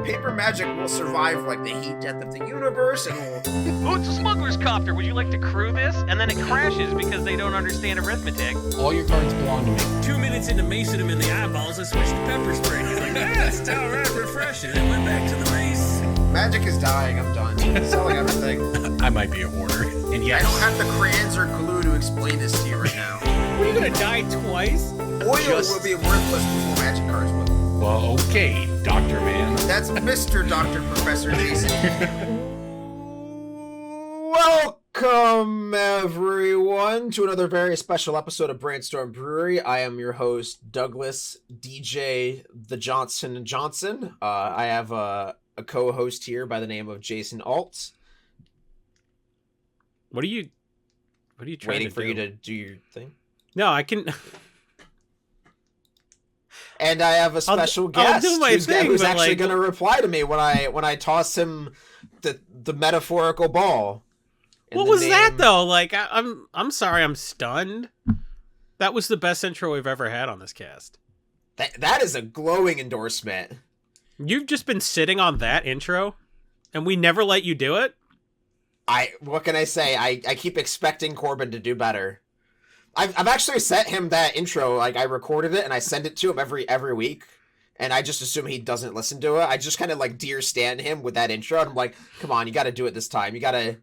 paper magic will survive like the heat death of the universe, and will... Oh, it's a smuggler's copter. Would you like to crew this? And then it crashes because they don't understand arithmetic. All your cards belong to me. 2 minutes into macing him in the eyeballs, I switched to pepper spray. He's like, it's all right, refreshing. And went back to the mace. Magic is dying. I'm done. Selling everything. I might be a hoarder. And yes, I don't have the crayons or glue to explain this to you right now. What, are you gonna die twice? Oil will be worthless before magic cards will. well, okay, Dr. Man. That's Mr. Dr. Professor Jason. Welcome, everyone, to another very special episode of Brainstorm Brewery. I am your host, Douglas DJ the Johnson & Johnson. I have a co-host here by the name of Jason Alt. What are you trying Waiting to for do? you to do your thing. No, I can. And I have a special I'll guest do my thing, who's but, actually like- going to reply to me when I toss him the metaphorical ball. in What the was that name- though? Like, I'm sorry, I'm stunned. That was the best intro we've ever had on this cast. That is a glowing endorsement. You've just been sitting on that intro, and we never let you do it. What can I say? I keep expecting Corbin to do better. I've actually sent him that intro. Like, I recorded it and I send it to him every week, and I just assume he doesn't listen to it. I just kind of like dear stand him with that intro, and I'm like, come on, you got to do it this time. You gotta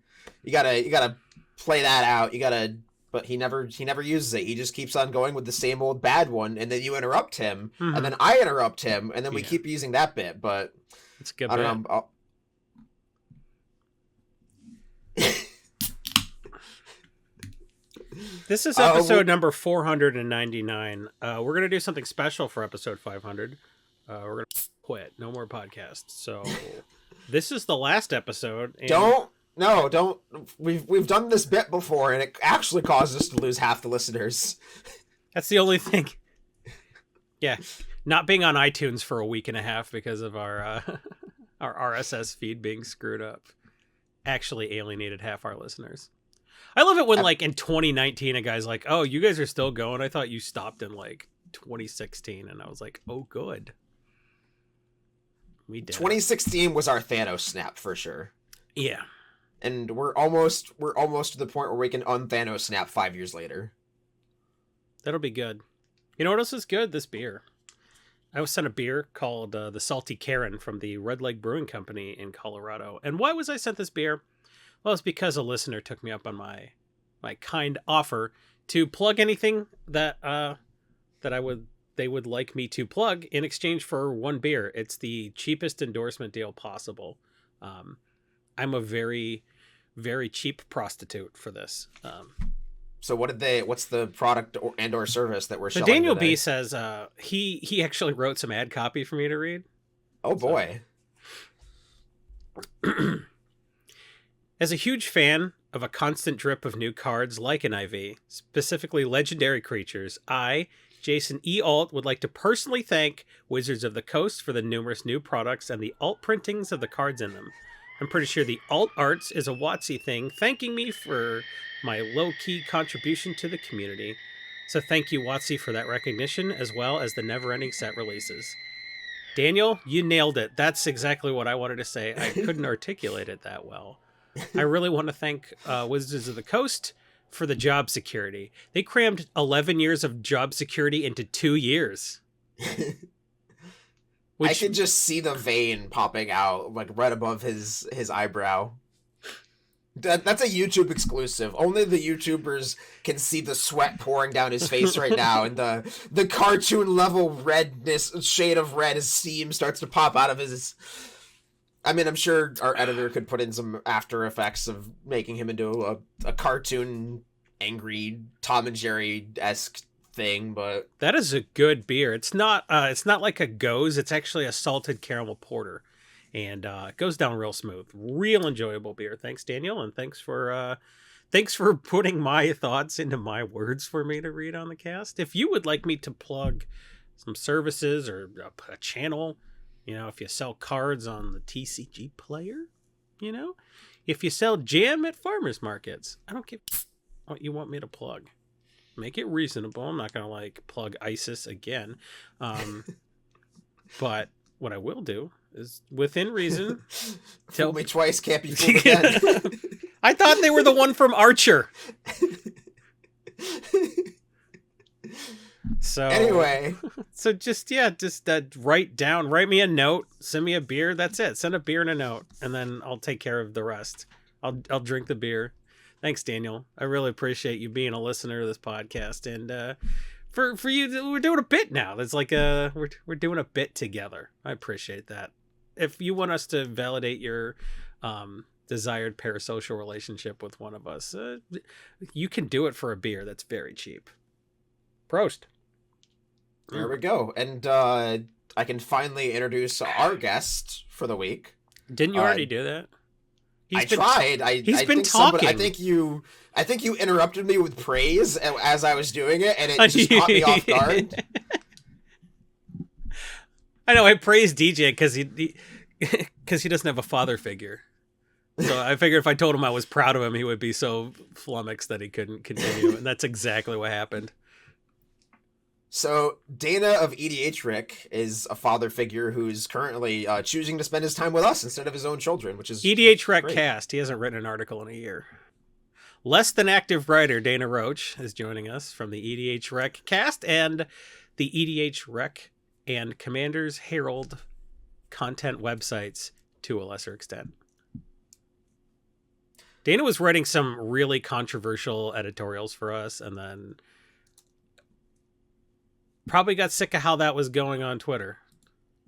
play that out. But he never uses it. He just keeps on going with the same old bad one, and then you interrupt him, Mhm. and then I interrupt him, and then we Yeah. keep using that bit. But It's a good. I don't know. This is well- episode number 499. We're gonna do something special for episode 500. We're gonna quit. No more podcasts. So this is the last episode. And Don't. We've done this bit before, and it actually caused us to lose half the listeners. That's the only thing. Yeah, not being on iTunes for a week and a half because of our our RSS feed being screwed up actually alienated half our listeners. I love it when, like, in 2019, a guy's like, "Oh, you guys are still going? I thought you stopped in like 2016," and I was like, "Oh, good." We did. 2016 was our Thanos snap for sure, Yeah. and we're almost to the point where we can un-Thanos snap 5 years later. That'll be good. You know what else is good? This beer. I was sent a beer called the Salty Karen from the Red Leg Brewing Company in Colorado. And why was I sent this beer? Well, it's because a listener took me up on my kind offer to plug anything that they would like me to plug in exchange for one beer. It's the cheapest endorsement deal possible. I'm a very, very cheap prostitute for this. So what's the product or service that we're So selling Daniel today? B says he actually wrote some ad copy for me to read. Oh boy. As a huge fan of a constant drip of new cards like an IV, specifically legendary creatures, I, Jason E. Alt, would like to personally thank Wizards of the Coast for the numerous new products and the alt printings of the cards in them. I'm pretty sure the alt arts is a WotC thing, thanking me for my low-key contribution to the community. So thank you, WotC, for that recognition, as well as the never-ending set releases. Daniel, you nailed it. That's exactly what I wanted to say. I couldn't articulate it that well. I really want to thank Wizards of the Coast for the job security. They crammed 11 years of job security into 2 years. I can just see the vein popping out, like, right above his eyebrow. That's a YouTube exclusive. Only the YouTubers can see the sweat pouring down his face right now, and the cartoon level redness, shade of red, as steam starts to pop out of his... I mean, I'm sure our editor could put in some After Effects of making him into a cartoon, angry, Tom and Jerry-esque thing, but... That is a good beer. It's not like a Goes. It's actually a salted caramel porter. And it goes down real smooth. Real enjoyable beer. Thanks, Daniel, and thanks for putting my thoughts into my words for me to read on the cast. If you would like me to plug some services or a channel, if you sell cards on the TCG player, if you sell jam at farmers markets, I don't give what you want me to plug. Make it reasonable. I'm not going to plug ISIS again. But what I will do is within reason. Fool me twice, can't be fooled again. I thought they were the one from Archer. So Anyway, so just write me a note, send me a beer. That's it. Send a beer and a note, and then I'll take care of the rest. I'll drink the beer. Thanks, Daniel. I really appreciate you being a listener to this podcast. And for you, we're doing a bit now. It's like we're doing a bit together. I appreciate that. If you want us to validate your desired parasocial relationship with one of us, you can do it for a beer that's very cheap. Prost. there we go. And I can finally introduce our guest for the week. Didn't you already do that? I tried. He's I been think somebody- talking. I think you interrupted me with praise as I was doing it, and it just caught me off guard. I know. I praised DJ because he doesn't have a father figure. So I figured if I told him I was proud of him, he would be so flummoxed that he couldn't continue, and that's exactly what happened. So Dana of EDHRec is a father figure who's currently choosing to spend his time with us instead of his own children, which is EDHRec great. cast. He hasn't written an article in a year. Less than active writer Dana Roach is joining us from the EDHRec cast and the EDHRec and Commander's Herald content websites to a lesser extent. Dana was writing some really controversial editorials for us and then probably got sick of how that was going on Twitter.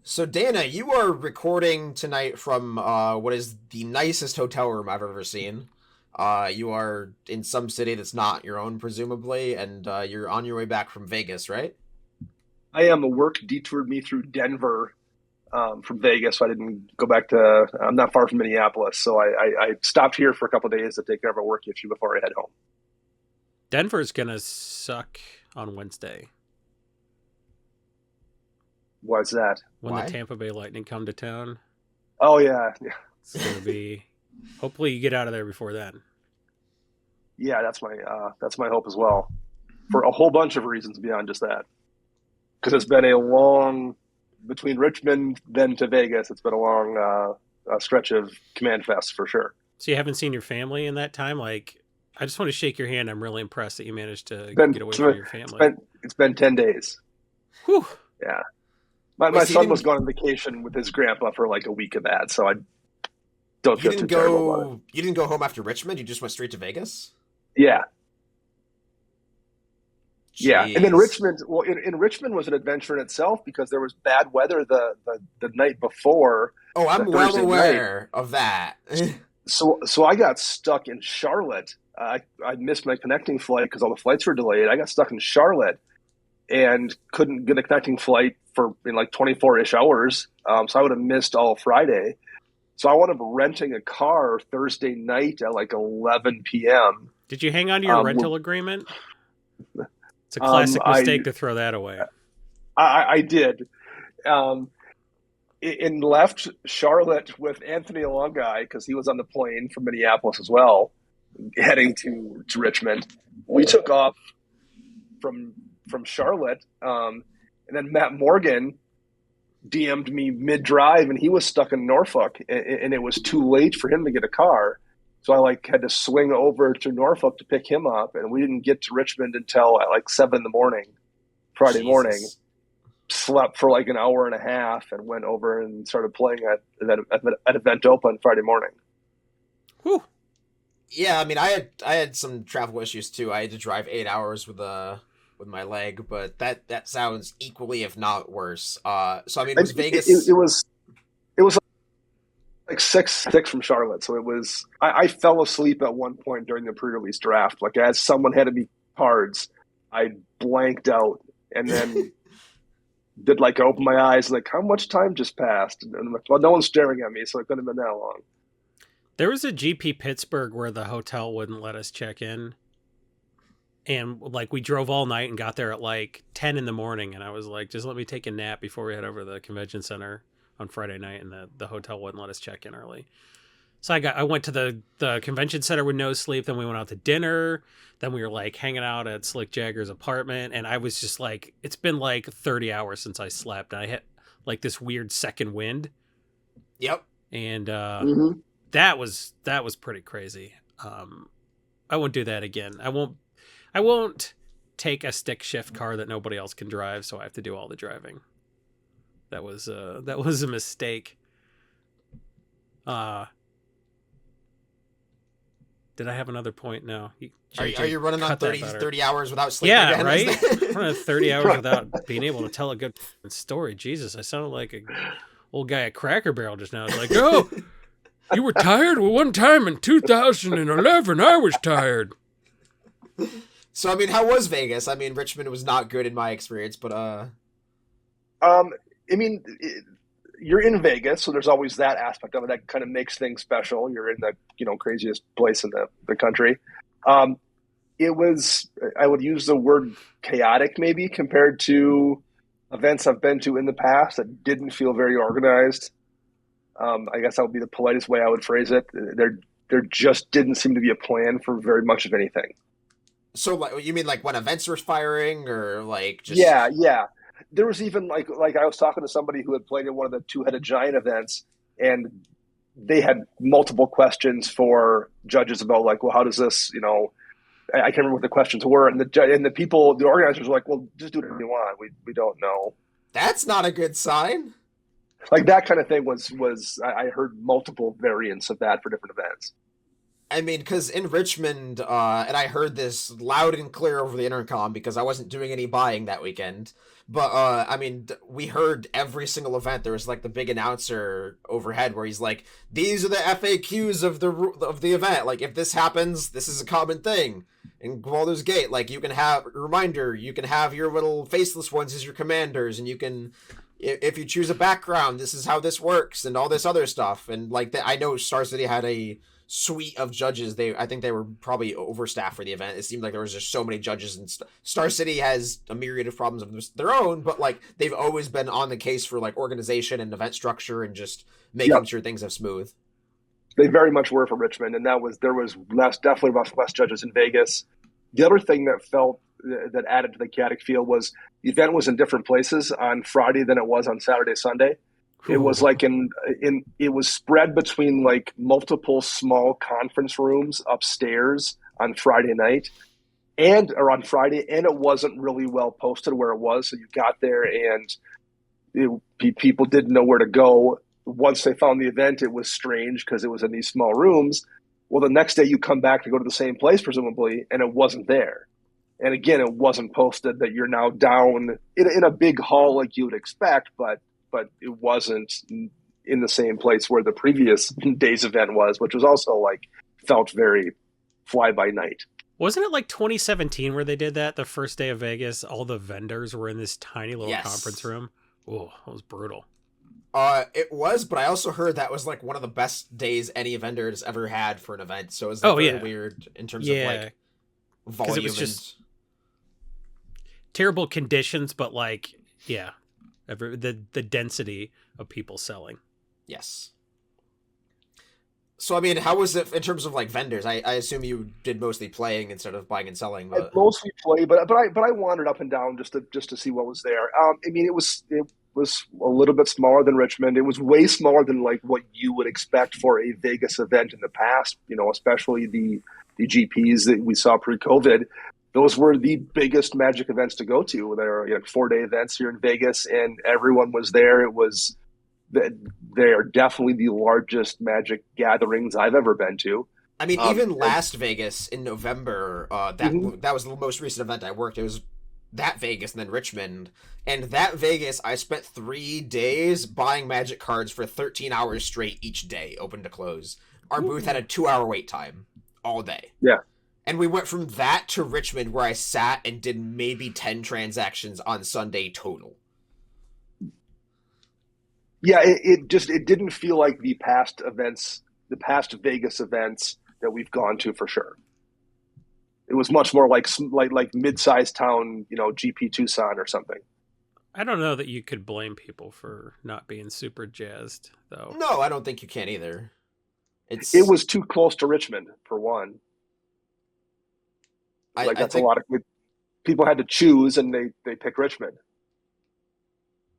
So Dana, you are recording tonight from what is the nicest hotel room I've ever seen. You are in some city that's not your own, presumably, and you're on your way back from Vegas, right? I am. A work detoured me through Denver from Vegas, so I didn't go back to. I'm not far from Minneapolis, so I stopped here for a couple of days to take care of a work issue before I head home. Denver's gonna suck on Wednesday. Why's that? When Why? the Tampa Bay Lightning come to town. Oh yeah, It's gonna be. Hopefully, you get out of there before then. yeah. That's my hope as well, for a whole bunch of reasons beyond just that. Because it's been a long between Richmond then to Vegas. It's been a long stretch of Commandfest for sure. So you haven't seen your family in that time? Like, I just want to shake your hand. I'm really impressed that you managed to get away from your family. It's been 10 days. Whew. Yeah. My Wait, so you son didn't- was going on vacation with his grandpa for like a week of that, so I don't You feel didn't too terrible about it. go. You didn't go home after Richmond. You just went straight to Vegas. Yeah, yeah. And then Jeez. Richmond, well, in Richmond was an adventure in itself because there was bad weather the night before. Oh, I'm the well Thursday aware of that. So I got stuck in Charlotte. I missed my connecting flight because all the flights were delayed. I got stuck in Charlotte and couldn't get a connecting flight for like 24-ish hours. So I would have missed all Friday. So I wound up renting a car Thursday night at like 11 p.m. Did you hang on to your rental agreement? It's a classic mistake to throw that away. I did. And left Charlotte with Anthony Alongai because he was on the plane from Minneapolis as well, heading to Richmond. We took off from Charlotte, and then Matt Morgan DM'd me mid-drive, and he was stuck in Norfolk, and it was too late for him to get a car. So I had to swing over to Norfolk to pick him up, and we didn't get to Richmond until at like 7 a.m. Friday morning. Jesus. Slept for like an hour and a half and went over and started playing at Event Open Friday morning. Whew. Yeah, I mean, I had some travel issues too. I had to drive 8 hours with my leg, but that sounds equally, if not worse. So I mean, was Vegas? It was like six from Charlotte. So it was. I fell asleep at one point during the pre-release draft. Like as someone handed me cards, I blanked out and then. Did like open my eyes, like how much time just passed? And I'm like, well, no one's staring at me, so it couldn't have been that long. There was a GP Pittsburgh where the hotel wouldn't let us check in. And like we drove all night and got there at like 10 in the morning. And I was like, just let me take a nap before we head over to the convention center on Friday night. And the hotel wouldn't let us check in early. So I went to the convention center with no sleep. Then we went out to dinner. Then we were like hanging out at Slick Jagger's apartment. And I was just like, it's been like 30 hours since I slept. And I hit like this weird second wind. Yep. And Mhm. that was pretty crazy. I won't do that again. I won't take a stick shift car that nobody else can drive, so I have to do all the driving. That was a mistake. Did I have another point? No. Are you running on cut that 30 hours without sleep? Yeah, again? right? Is that- Running 30 hours without being able to tell a good story. Jesus, I sounded like a old guy at Cracker Barrel just now. It's like, oh, you were tired? Well, one time in 2011, I was tired. So, I mean, how was Vegas? I mean, Richmond was not good in my experience, but I mean, you're in Vegas, so there's always that aspect of it that kind of makes things special. You're in the craziest place in the country. It was, I would use the word chaotic maybe compared to events I've been to in the past that didn't feel very organized. I guess that would be the politest way I would phrase it. There just didn't seem to be a plan for very much of anything. so like, you mean like when events were firing, or like just Yeah. There was even like I was talking to somebody who had played in one of the two-headed giant events, and they had multiple questions for judges about like, well, how does this, I can't remember what the questions were, and the people, the organizers were like, well, just do whatever you want. We don't know. That's not a good sign. Like that kind of thing was I heard multiple variants of that for different events. I mean, because in Richmond, and I heard this loud and clear over the intercom because I wasn't doing any buying that weekend. But I mean, we heard every single event. There was like the big announcer overhead where he's like, "These are the FAQs of the event. Like, if this happens, this is a common thing." In Baldur's Gate, like you can have a reminder. You can have your little faceless ones as your commanders, and you can. If you choose a background, this is how this works, and all this other stuff. And like that, I know Star City had a suite of judges. I think they were probably overstaffed for the event. It seemed like there was just so many judges, and Star City has a myriad of problems of their own, but like they've always been on the case for like organization and event structure and just making sure things are smooth. They very much were for Richmond, and there was definitely less judges in Vegas. The other thing that added to the chaotic feel was the event was in different places on Friday than it was on Saturday, Sunday. It was like it was spread between like multiple small conference rooms upstairs on Friday night or on Friday, and it wasn't really well posted where it was. So you got there and people didn't know where to go. Once they found the event, it was strange because it was in these small rooms. Well, the next day you come back to go to the same place, presumably, and it wasn't there. And again, it wasn't posted that you're now down in a big hall like you would expect, but it wasn't in the same place where the previous day's event was, which was also like felt very fly by night. Wasn't it like 2017 where they did that? The first day of Vegas, all the vendors were in this tiny little conference room. Oh, that was brutal. It was, but I also heard that was like one of the best days any vendor has ever had for an event. So it was like really weird in terms of like volume. It was just terrible conditions, but like, the density of people selling. Yes. So, I mean, how was it in terms of like vendors? I assume you did mostly playing instead of buying and selling. But... I mostly play, but I wandered up and down just to see what was there. I mean, it was a little bit smaller than Richmond. It was way smaller than like what you would expect for a Vegas event in the past. Especially the GPs that we saw pre-COVID. Those were the biggest Magic events to go to. There are 4-day events here in Vegas, and everyone was there. They are definitely the largest Magic gatherings I've ever been to. I mean, even last Vegas in November, that was the most recent event I worked. It was that Vegas and then Richmond. And that Vegas, I spent 3 days buying Magic cards for 13 hours straight each day, open to close. Our booth had a 2-hour wait time all day. Yeah. And we went from that to Richmond, where I sat and did maybe 10 transactions on Sunday total. Yeah, it didn't feel like the past Vegas events that we've gone to for sure. It was much more like mid-sized town, GP Tucson or something. I don't know that you could blame people for not being super jazzed, though. No, I don't think you can either. It was too close to Richmond, for one. A lot of people had to choose, and they picked Richmond.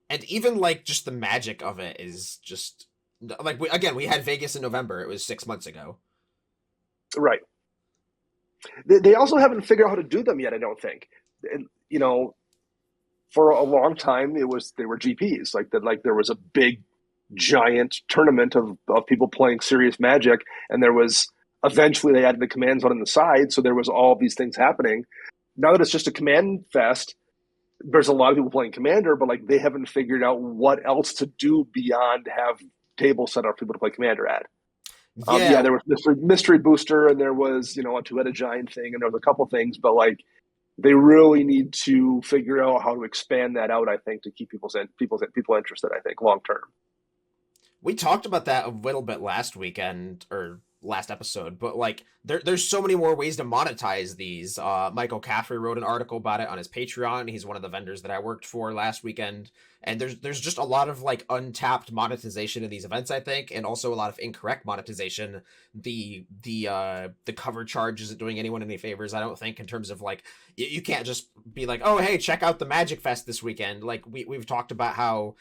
And even like just the magic of it is just Like, we had Vegas in November. It was 6 months ago. Right. They also haven't figured out how to do them yet, I don't think. You know, for a long time, they were GPs. Like there was a big, giant tournament of people playing serious Magic, and there was eventually they added the command zone on the side, so there was all these things happening. Now that it's just a command fest, there's a lot of people playing Commander, but like they haven't figured out what else to do beyond have tables set up for people to play Commander at. Yeah, There was mystery booster, and there was a two-headed giant thing, and there was a couple things, but like they really need to figure out how to expand that out. I think to keep people interested. I think long term. we talked about that a little bit last weekend or last episode, but like there's so many more ways to monetize these. Michael Caffrey wrote an article about it on his Patreon. He's one of the vendors that I worked for last weekend, and there's just a lot of like untapped monetization in these events, I think, and also a lot of incorrect monetization. The cover charge isn't doing anyone any favors, I don't think, in terms of like you can't just be like, oh hey, check out the Magic Fest this weekend. Like we've talked about how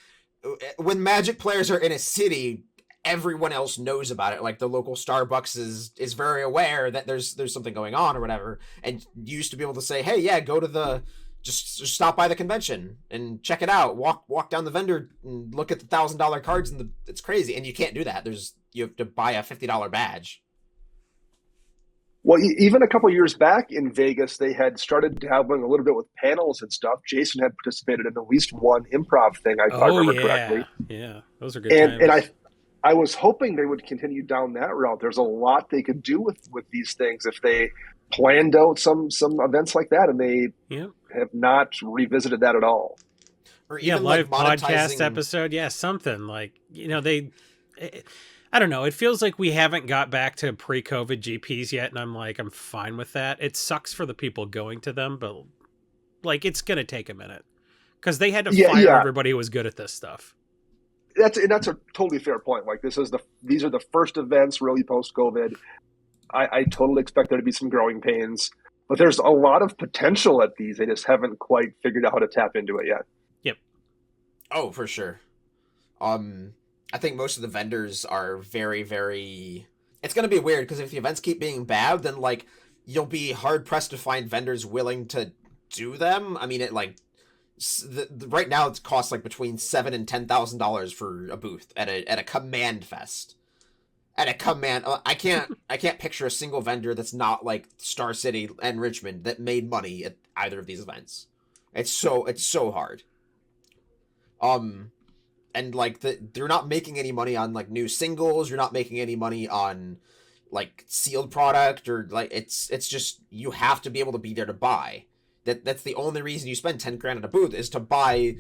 when Magic players are in a city, everyone else knows about it. Like the local Starbucks is very aware that there's something going on or whatever. And you used to be able to say, hey, yeah, go to just stop by the convention and check it out. Walk down the vendor and look at the $1,000 cards, and it's crazy. And you can't do that. You have to buy a $50 badge. Well, even a couple of years back in Vegas, they had started dabbling a little bit with panels and stuff. Jason had participated in at least one improv thing, if I remember correctly. Yeah, those are good times. And I was hoping they would continue down that route. There's a lot they could do with these things if they planned out some events like that, and they have not revisited that at all. Or even live like podcast episode. Yeah, something like, I don't know. It feels like we haven't got back to pre-COVID GPs yet, and I'm fine with that. It sucks for the people going to them, but like it's gonna take a minute because they had to fire everybody who was good at this stuff. That's a totally fair point. Like these are the first events really post-COVID. I totally expect there to be some growing pains, but there's a lot of potential at these. They just haven't quite figured out how to tap into it yet. Yep. Oh, for sure. I think most of the vendors are very, very... It's going to be weird, because if the events keep being bad, then, like, you'll be hard-pressed to find vendors willing to do them. I mean, it, like... right now, it costs, like, between $7,000 and $10,000 for a booth at a Command Fest. At a Command... I can't picture a single vendor that's not, like, Star City and Richmond that made money at either of these events. It's so hard. And like they're not making any money on like new singles. You're not making any money on like sealed product or like it's just you have to be able to be there to buy. That's the only reason you spend $10,000 at a booth is to buy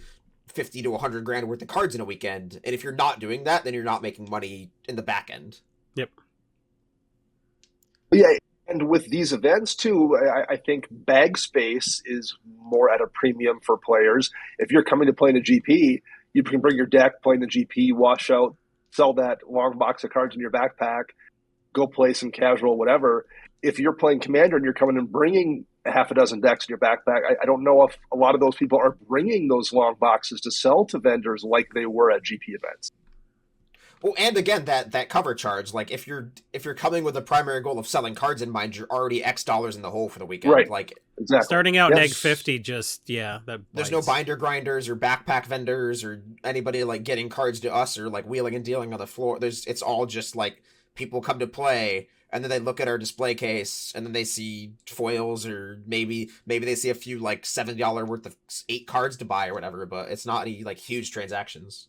$50 to $100,000 worth of cards in a weekend. And if you're not doing that, then you're not making money in the back end. Yep. Yeah, and with these events too, I think bag space is more at a premium for players. If you're coming to play in a GP, you can bring your deck, play in the GP, wash out, sell that long box of cards in your backpack, go play some casual, whatever. If you're playing Commander and you're coming and bringing a half a dozen decks in your backpack, I don't know if a lot of those people are bringing those long boxes to sell to vendors like they were at GP events. Well, and again, that cover charge, like if you're coming with a primary goal of selling cards in mind, you're already X dollars in the hole for the weekend. Right. Like exactly. Starting out neg 50, that there's no binder grinders or backpack vendors or anybody like getting cards to us or like wheeling and dealing on the floor. It's all just like people come to play and then they look at our display case and then they see foils or maybe they see a few like $70 worth of 8 cards to buy or whatever, but it's not any like huge transactions.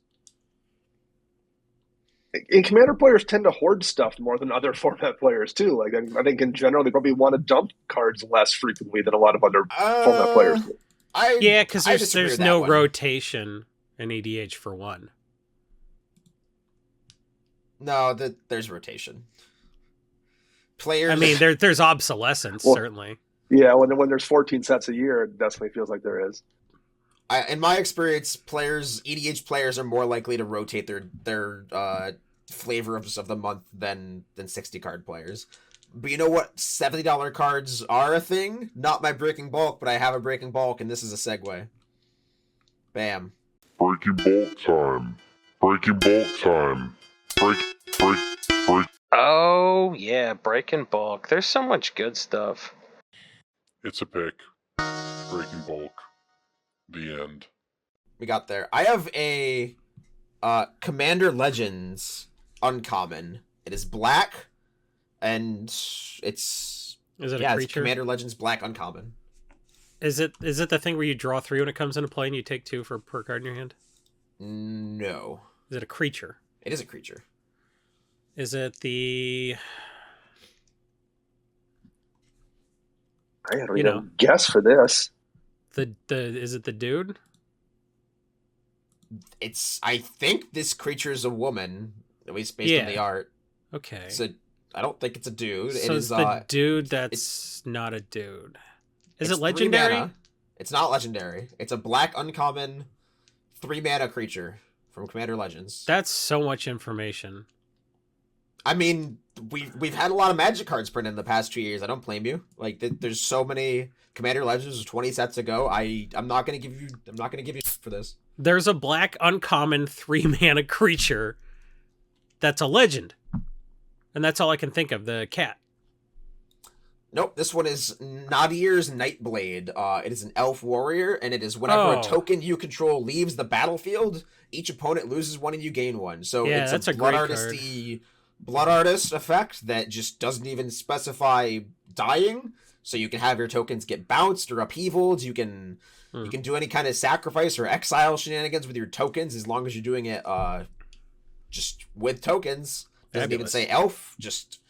And Commander players tend to hoard stuff more than other format players too. Like I think in general they probably want to dump cards less frequently than a lot of other format players. Because there's no rotation in EDH for one. No, there's rotation. Players. I mean, there's obsolescence certainly. Yeah, when there's 14 sets a year, it definitely feels like there is. In my experience, EDH players are more likely to rotate their flavor of the month than 60 card players. But you know what? $70 cards are a thing. Not my breaking bulk, but I have a breaking bulk, and this is a segue. Bam. Breaking bulk time. Breaking bulk time. Oh, yeah, Breaking Bulk. There's so much good stuff. It's a pick. Breaking Bulk. The end. We got there. I have a Commander Legends uncommon. It is black, and it's... Is it a It's creature? Commander Legends black uncommon. Is it the thing where you draw 3 when it comes into play and you take 2 per card in your hand? No. Is it a creature? It is a creature. Is it the... I don't You even know. guess for this. Is it the dude? I think this creature is a woman, at least based on the art. Okay. So I don't think it's a dude. So it it's is the dude that's not a dude. Is it it's 3 legendary? mana. It's not legendary. It's a black uncommon 3 mana creature from Commander Legends. That's so much information. I mean, we've had a lot of Magic cards printed in the past 2 years. I don't blame you. Like there's so many Commander Legends 20 sets ago. I'm not gonna give you for this. There's a black uncommon 3 mana creature that's a legend. And that's all I can think of, the cat. Nope, this one is Nadir's Nightblade. It is an elf warrior, and it is whenever a token you control leaves the battlefield, each opponent loses 1 and you gain 1. So Yeah, it's that's a a blood great artisty blood artist effect that just doesn't even specify dying. So you can have your tokens get bounced or upheavaled. You can do any kind of sacrifice or exile shenanigans with your tokens as long as you're doing it just with tokens. Doesn't even say elf, just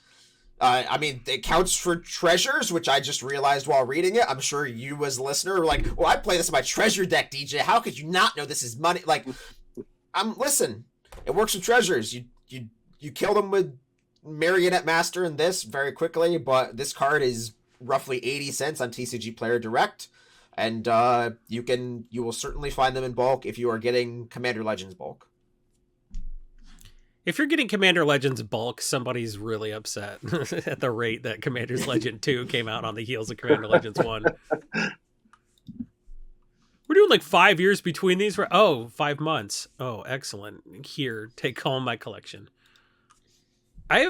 I mean, it counts for treasures, which I just realized while reading it. I'm sure you as a listener are like, well, I play this in my treasure deck, DJ. How could you not know this is money? Like, listen, it works with treasures. You kill them with Marionette Master and this very quickly, but this card is roughly 80 cents on TCG Player Direct, and you will certainly find them in bulk if you are getting Commander Legends bulk. If you're getting Commander Legends bulk, somebody's really upset at the rate that Commander's Legend 2 came out on the heels of Commander Legends 1. We're doing like 5 years between these. 5 months. Oh, excellent. Here, take home my collection. I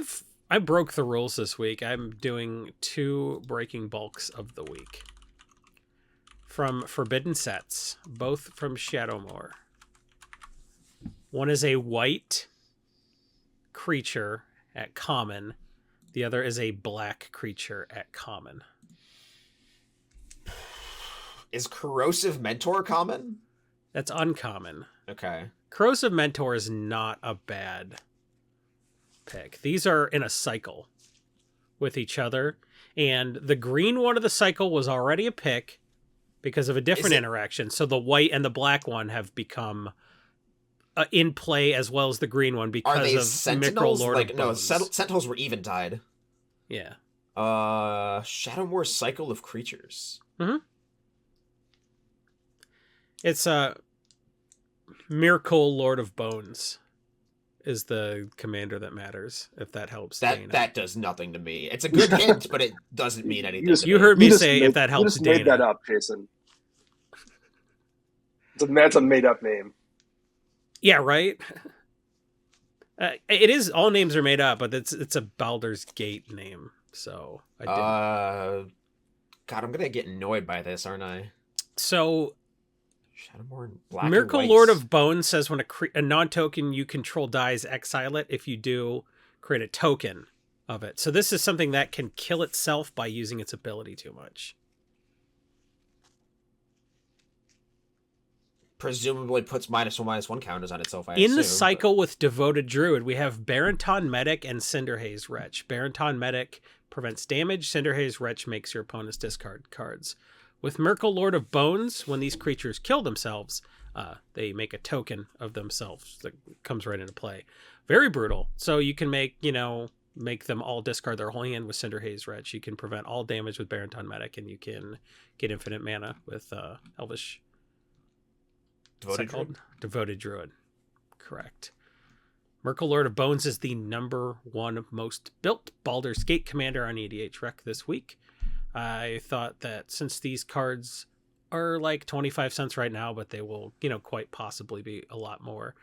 broke the rules this week. I'm doing 2 breaking bulks of the week. From Forbidden Sets, both from Shadowmoor. One is a white creature at common. The other is a black creature at common. Is Corrosive Mentor common? That's uncommon. Okay. Corrosive Mentor is not a bad pick. These are in a cycle with each other, and the green one of the cycle was already a pick because of a different interaction. So the white and the black one have become in play as well as the green one because of Sentinels? Micro Lord of Bones. Sentinels were eventide. Yeah. Shadowmoor Cycle of Creatures. Mm-hmm. It's a Miracle Lord of Bones is the commander that matters, if that helps. Dana. That does nothing to me. It's a good hint, but it doesn't mean anything. You heard me say if that helps. You just Dana. made that up, Jason. That's a made up name. Yeah, right. It is. All names are made up, but it's a Baldur's Gate name, so I didn't. God, I'm gonna get annoyed by this, aren't I? So, Shadowmoor and black Miracle and Lord of Bones says when a non-token you control dies, exile it. If you do, create a token of it. So this is something that can kill itself by using its ability too much. Presumably puts -1/-1 counters on itself. In the cycle with Devoted Druid, we have Baronton Medic and Cinderhaze Wretch. Baronton Medic prevents damage. Cinderhaze Wretch makes your opponents discard cards. With Miracle Lord of Bones, when these creatures kill themselves, they make a token of themselves that comes right into play. Very brutal. So you can make them all discard their whole hand with Cinderhaze Wretch. You can prevent all damage with Baronton Medic, and you can get infinite mana with Elvish. Devoted Druid. Correct. Miracle Lord of Bones is the #1 most built Baldur's Gate commander on EDHRec this week. I thought that since these cards are like 25 cents right now, but they will, quite possibly be a lot more,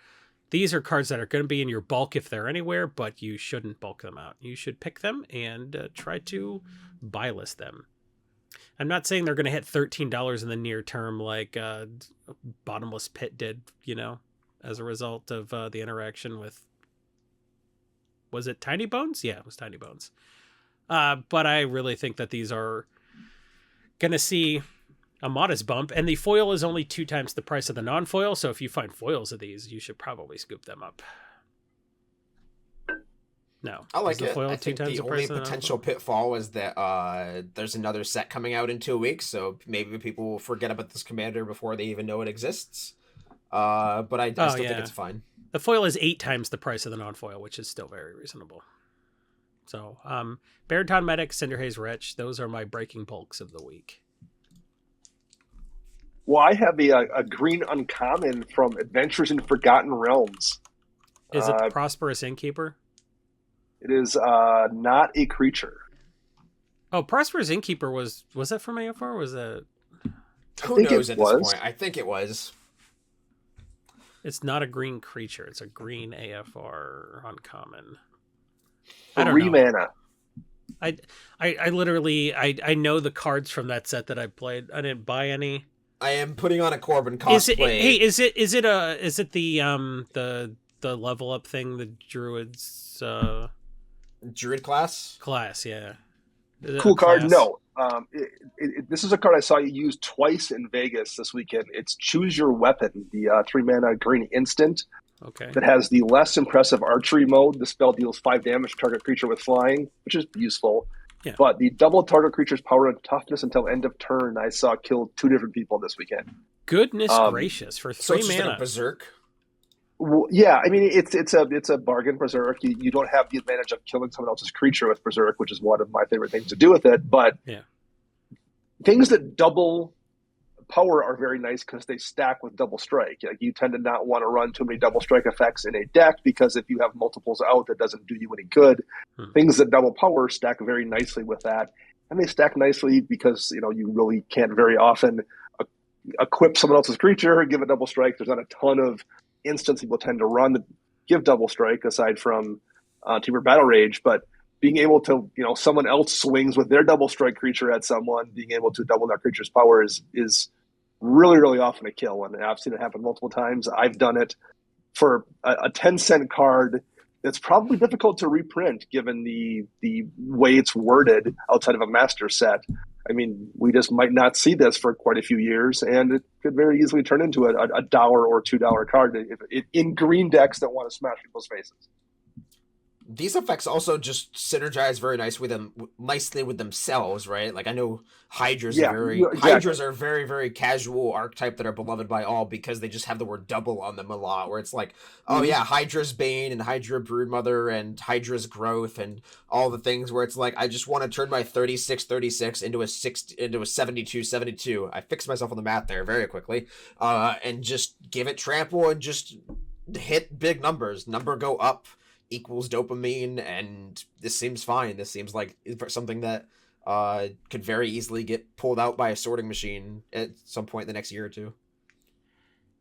these are cards that are going to be in your bulk if they're anywhere, but you shouldn't bulk them out. You should pick them and try to buy list them. I'm not saying they're going to hit $13 in the near term like Bottomless Pit did, as a result of the interaction with, was it Tiny Bones? Yeah, it was Tiny Bones. But I really think that these are going to see a modest bump, and the foil is only 2 times the price of the non-foil, so if you find foils of these, you should probably scoop them up. No. I like the it. Foil I 2 think times the the only price of the potential non-foil? pitfall is that there's another set coming out in 2 weeks, so maybe people will forget about this commander before they even know it exists. But I still think it's fine. The foil is 8 times the price of the non-foil, which is still very reasonable. So, Baritone Medic, Cinderhaze Wretch, those are my breaking bulks of the week. Well, I have a green uncommon from Adventures in Forgotten Realms. Is it the Prosperous Innkeeper? It is not a creature. Oh, Prosperous Innkeeper was that from AFR? Was that? Who knows at this point? I think it was. It's not a green creature. It's a green AFR uncommon. 3 mana. I literally I know the cards from that set that I played. I didn't buy any. I am putting on a Corbin cosplay. Is it the level up thing, the Druid's Druid class? Class, yeah. Cool card. No. This is a card I saw you use twice in Vegas this weekend. It's Choose Your Weapon, the 3 mana green instant. Okay. That has the less impressive archery mode. The spell deals 5 damage to target creature with flying, which is useful. Yeah. But the double target creature's power and toughness until end of turn, I saw kill 2 different people this weekend. Goodness gracious, for 3 so it's mana. Just like a berserk? Well, yeah, I mean it's a bargain berserk. You don't have the advantage of killing someone else's creature with berserk, which is one of my favorite things to do with it. But things that double power are very nice because they stack with double strike. Like you tend to not want to run too many double strike effects in a deck because if you have multiples out, that doesn't do you any good. Things that double power stack very nicely with that, and they stack nicely because you really can't very often equip someone else's creature and give a double strike. There's not a ton of instants people tend to run that give double strike aside from Temur Battle Rage, but being able to, someone else swings with their double strike creature at someone, being able to double that creature's power is really, really often a kill. And I've seen it happen multiple times. I've done it for a 10-cent card that's probably difficult to reprint given the way it's worded outside of a master set. I mean, we just might not see this for quite a few years, and it could very easily turn into a $1 or $2 card in green decks that want to smash people's faces. These effects also just synergize very nicely with themselves, right? Like I know Hydras are very, very casual archetype that are beloved by all because they just have the word double on them a lot, where it's like, oh yeah, Hydra's Bane and Hydra Broodmother and Hydra's Growth and all the things where it's like I just want to turn my 36-36 into a 72-72. I fixed myself on the math there very quickly. And just give it trample and just hit big numbers. Number go up equals dopamine, and this seems fine. This seems like something that could very easily get pulled out by a sorting machine at some point in the next year or two.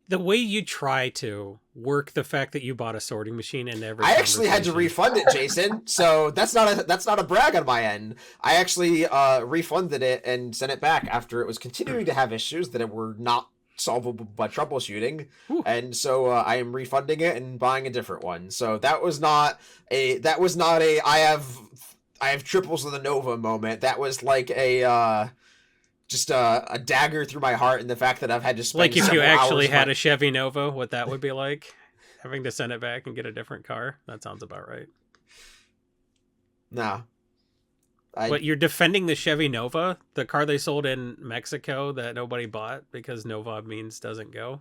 The way you try to work the fact that you bought a sorting machine in every I actually had to refund it, Jason. So that's not a brag on my end. I actually refunded it and sent it back after it was continuing to have issues that were not solvable by troubleshooting. And so I am refunding it and buying a different one. So that was not a I have triples of the Nova moment. That was like a just a dagger through my heart in the fact that I've had to spend like if you actually had a a Chevy Nova, what that would be like, having to send it back and get a different car. That sounds about right. Nah. What, you're defending the Chevy Nova, the car they sold in Mexico that nobody bought because Nova means doesn't go?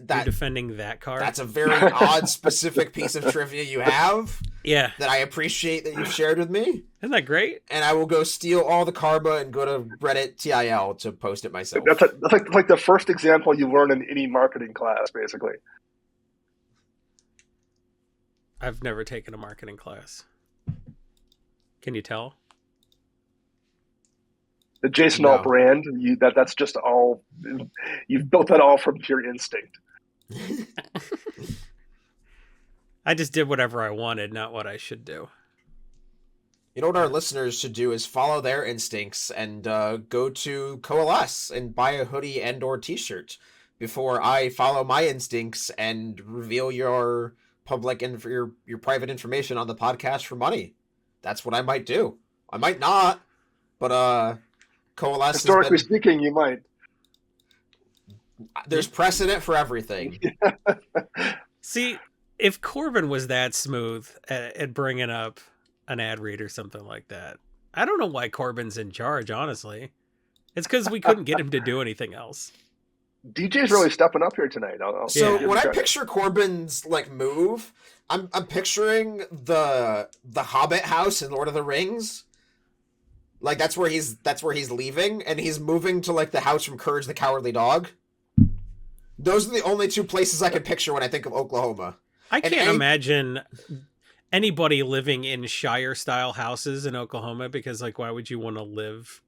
You're defending that car? That's a very odd, specific piece of trivia you have. Yeah. That I appreciate that you've shared with me. Isn't that great? And I will go steal all the karma and go to Reddit TIL to post it myself. That's like the first example you learn in any marketing class, basically. I've never taken a marketing class. Can you tell? The Jason All brand, that's just all, you've built that all from pure instinct. I just did whatever I wanted, not what I should do. You know what our listeners should do is follow their instincts and go to Coalesce and buy a hoodie and or t-shirt before I follow my instincts and reveal your public and your private information on the podcast for money. That's what I might do. I might not, but Coalesce Historically speaking, you might. There's precedent for everything. See, if Corbin was that smooth at bringing up an ad read or something like that, I don't know why Corbin's in charge, honestly. It's because we couldn't get him to do anything else. DJ's really stepping up here tonight. So when I picture Corbin's like move, I'm picturing the Hobbit house in Lord of the Rings. Like that's where he's leaving, and he's moving to like the house from Courage the Cowardly Dog. Those are the only two places I can picture when I think of Oklahoma. I can't imagine anybody living in Shire-style houses in Oklahoma, because, like, why would you want to live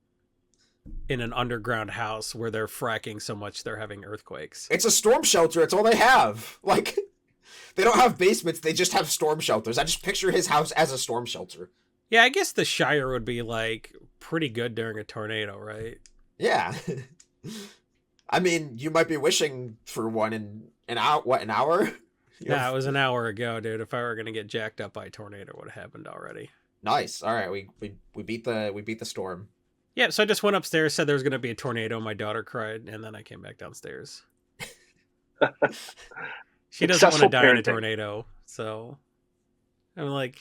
in an underground house where they're fracking so much they're having earthquakes? It's a storm shelter. It's all they have. Like, they don't have basements. They just have storm shelters. I just picture his house as a storm shelter. Yeah, I guess the Shire would be, like, pretty good during a tornado, right? Yeah. I mean, you might be wishing for one in an hour? Yeah, it was an hour ago, dude. If I were gonna get jacked up by a tornado, it would have happened already. Nice. All right, we beat the storm. Yeah, so I just went upstairs, said there was gonna be a tornado. My daughter cried, and then I came back downstairs. She doesn't want to die in a tornado, so I'm like,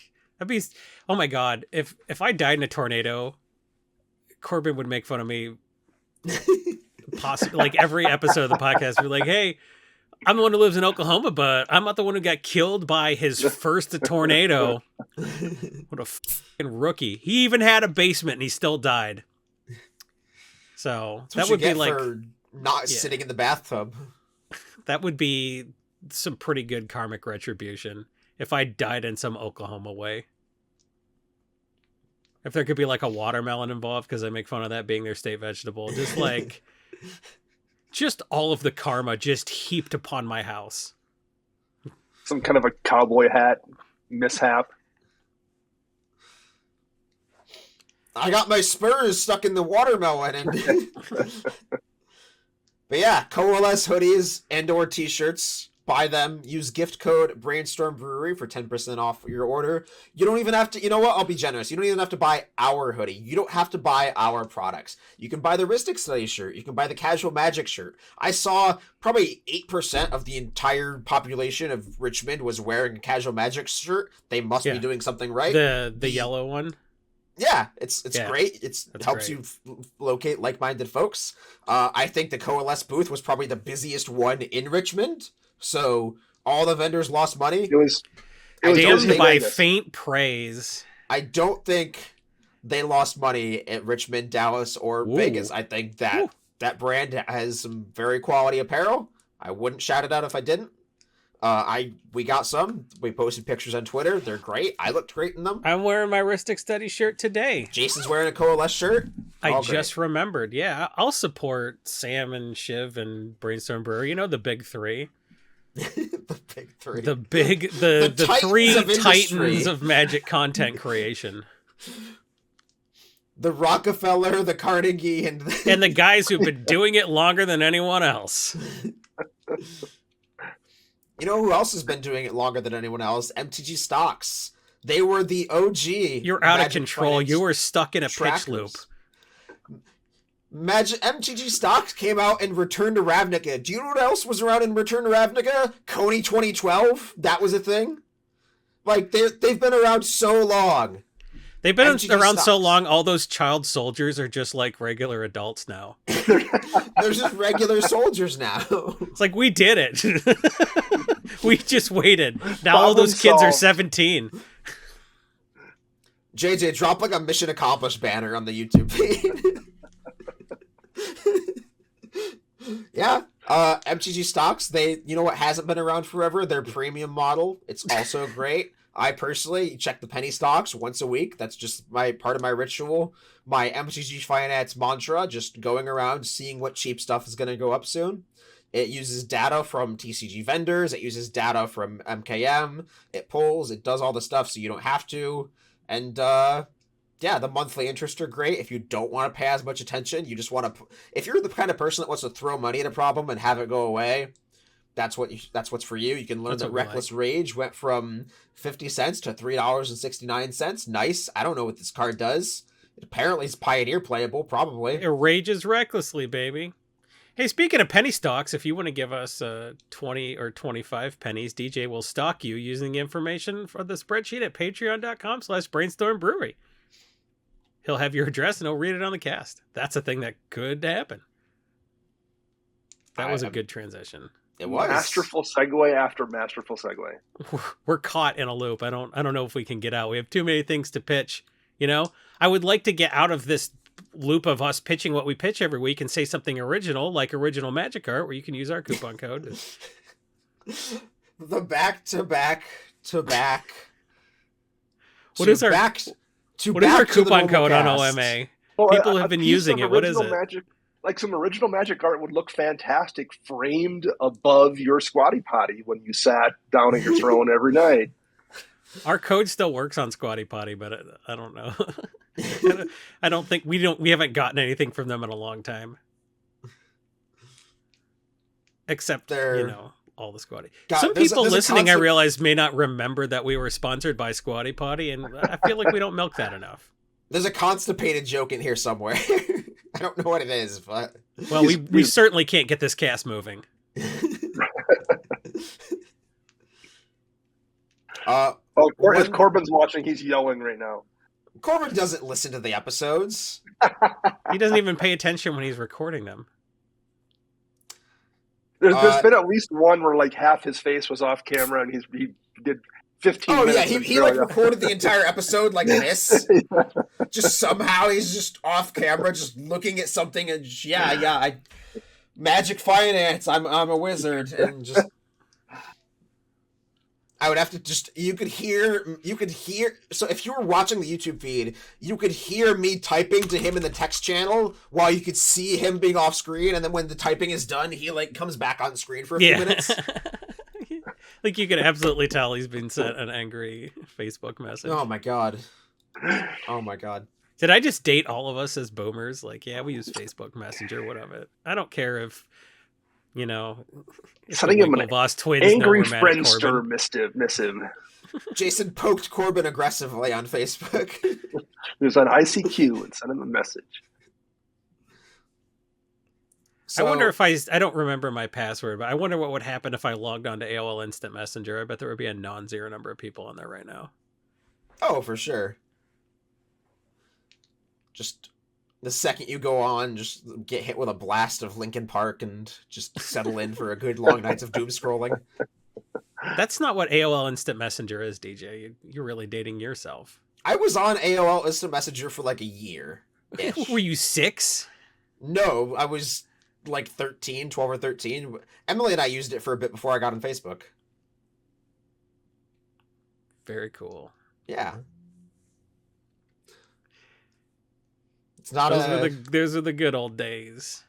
oh my god, if I died in a tornado, Corbin would make fun of me. Possibly, like every episode of the podcast, we're like, hey. I'm the one who lives in Oklahoma, but I'm not the one who got killed by his first tornado. What a fucking rookie. He even had a basement and he still died. So that would be like for not sitting in the bathtub. That would be some pretty good karmic retribution if I died in some Oklahoma way. If there could be like a watermelon involved, because I make fun of that being their state vegetable. Just like... just all of the karma just heaped upon my house. Some kind of a cowboy hat mishap. I got my spurs stuck in the watermelon. And... But yeah, Coalesce hoodies and or t-shirts. Buy them. Use gift code Brainstorm Brewery for 10% off your order. You don't even have to, you know what? I'll be generous. You don't even have to buy our hoodie. You don't have to buy our products. You can buy the Ristic Study shirt. You can buy the Casual Magic shirt. I saw probably 8% of the entire population of Richmond was wearing a Casual Magic shirt. They must be doing something right. The yellow one? Yeah, it's great. It helps you locate like-minded folks. I think the Coalesce booth was probably the busiest one in Richmond. So all the vendors lost money. It was damned by faint praise. I don't think they lost money at Richmond, Dallas, or Vegas. I think that brand has some very quality apparel. I wouldn't shout it out if I didn't. We got some. We posted pictures on Twitter. They're great. I looked great in them. I'm wearing my Ristic Study shirt today. Jason's wearing a Coalesce shirt. I just remembered. Yeah, I'll support Sam and Shiv and Brainstorm Brewery. You know, the big three. The big three. The three titans of magic content creation. The Rockefeller, the Carnegie, and the guys who've been doing it longer than anyone else. You know who else has been doing it longer than anyone else? MTG Stocks. They were the OG. You're out of control. You were stuck in a pitch loop. MTG Stocks came out in Return to Ravnica. Do you know what else was around in Return to Ravnica? Coney 2012. That was a thing. Like they've been around so long. They've been around so long. All those child soldiers are just like regular adults now. They're just regular soldiers now. It's like we did it. We just waited. Now all those kids are 17. JJ, drop like a mission accomplished banner on the YouTube feed. Yeah. MTG Stocks, you know what hasn't been around forever? Their premium model. It's also great. I personally check the penny stocks once a week. That's just part of my ritual. My MTG Finance mantra, just going around seeing what cheap stuff is going to go up soon. It uses data from TCG vendors. It uses data from MKM. It pulls. It does all the stuff so you don't have to. And yeah, the monthly interests are great. If you don't want to pay as much attention, you just want to. If you're the kind of person that wants to throw money at a problem and have it go away, that's what's for you. You can learn that Reckless Rage went from 50 cents to $3.69. Nice. I don't know what this card does. Apparently it's Pioneer playable, probably. It rages recklessly, baby. Hey, speaking of penny stocks, if you want to give us 20 or 25 pennies, DJ will stock you using the information for the spreadsheet at patreon.com/Brainstorm Brewery. He'll have your address and he'll read it on the cast. That's a thing that could happen. That was a good transition. It was. Masterful segue after masterful segue. We're caught in a loop. I don't know if we can get out. We have too many things to pitch. You know, I would like to get out of this loop of us pitching what we pitch every week and say something original, like original Magic Art, where you can use our coupon code. The back-to-back. What is our coupon code on OMA? Well, People have been using it. What is it? Magic, like some original Magic Art would look fantastic framed above your squatty potty when you sat down at your throne every night. Our code still works on Squatty Potty, but I don't know. I don't think we haven't gotten anything from them in a long time. Except, all the Squatty. Some people listening, I realize, may not remember that we were sponsored by Squatty Potty, and I feel like we don't milk that enough. There's a constipated joke in here somewhere. I don't know what it is, but... Well, we certainly can't get this cast moving. As Corbin's watching, he's yelling right now. Corbin doesn't listen to the episodes. He doesn't even pay attention when he's recording them. There's been at least one where like half his face was off camera and he did 15 minutes. Oh yeah, he like recorded the entire episode like this. Just somehow he's just off camera, just looking at something and magic finance. I'm a wizard and just. I would have to just, you could hear, so if you were watching the YouTube feed, you could hear me typing to him in the text channel while you could see him being off screen, and then when the typing is done, he like comes back on screen for a few minutes. Like you can absolutely tell he's been sent an angry Facebook message. Oh my god. Oh my god. Did I just date all of us as boomers? Like, yeah, we use Facebook Messenger, whatever. I don't care if, sending him an twins angry friendster missive. Jason poked Corbin aggressively on Facebook. He was on ICQ and sent him a message. So, I wonder if I don't remember my password, but I wonder what would happen if I logged on to AOL Instant Messenger. I bet there would be a non-zero number of people on there right now. Oh, for sure. Just the second you go on, just get hit with a blast of Linkin Park and just settle in for a good long nights of doom scrolling. That's not what AOL Instant Messenger is, DJ. You're really dating yourself. I was on AOL Instant Messenger for like a year. Were you 6? No, I was like 13, 12 or 13. Emily and I used it for a bit before I got on Facebook. Very cool. Yeah. It's not those are the good old days.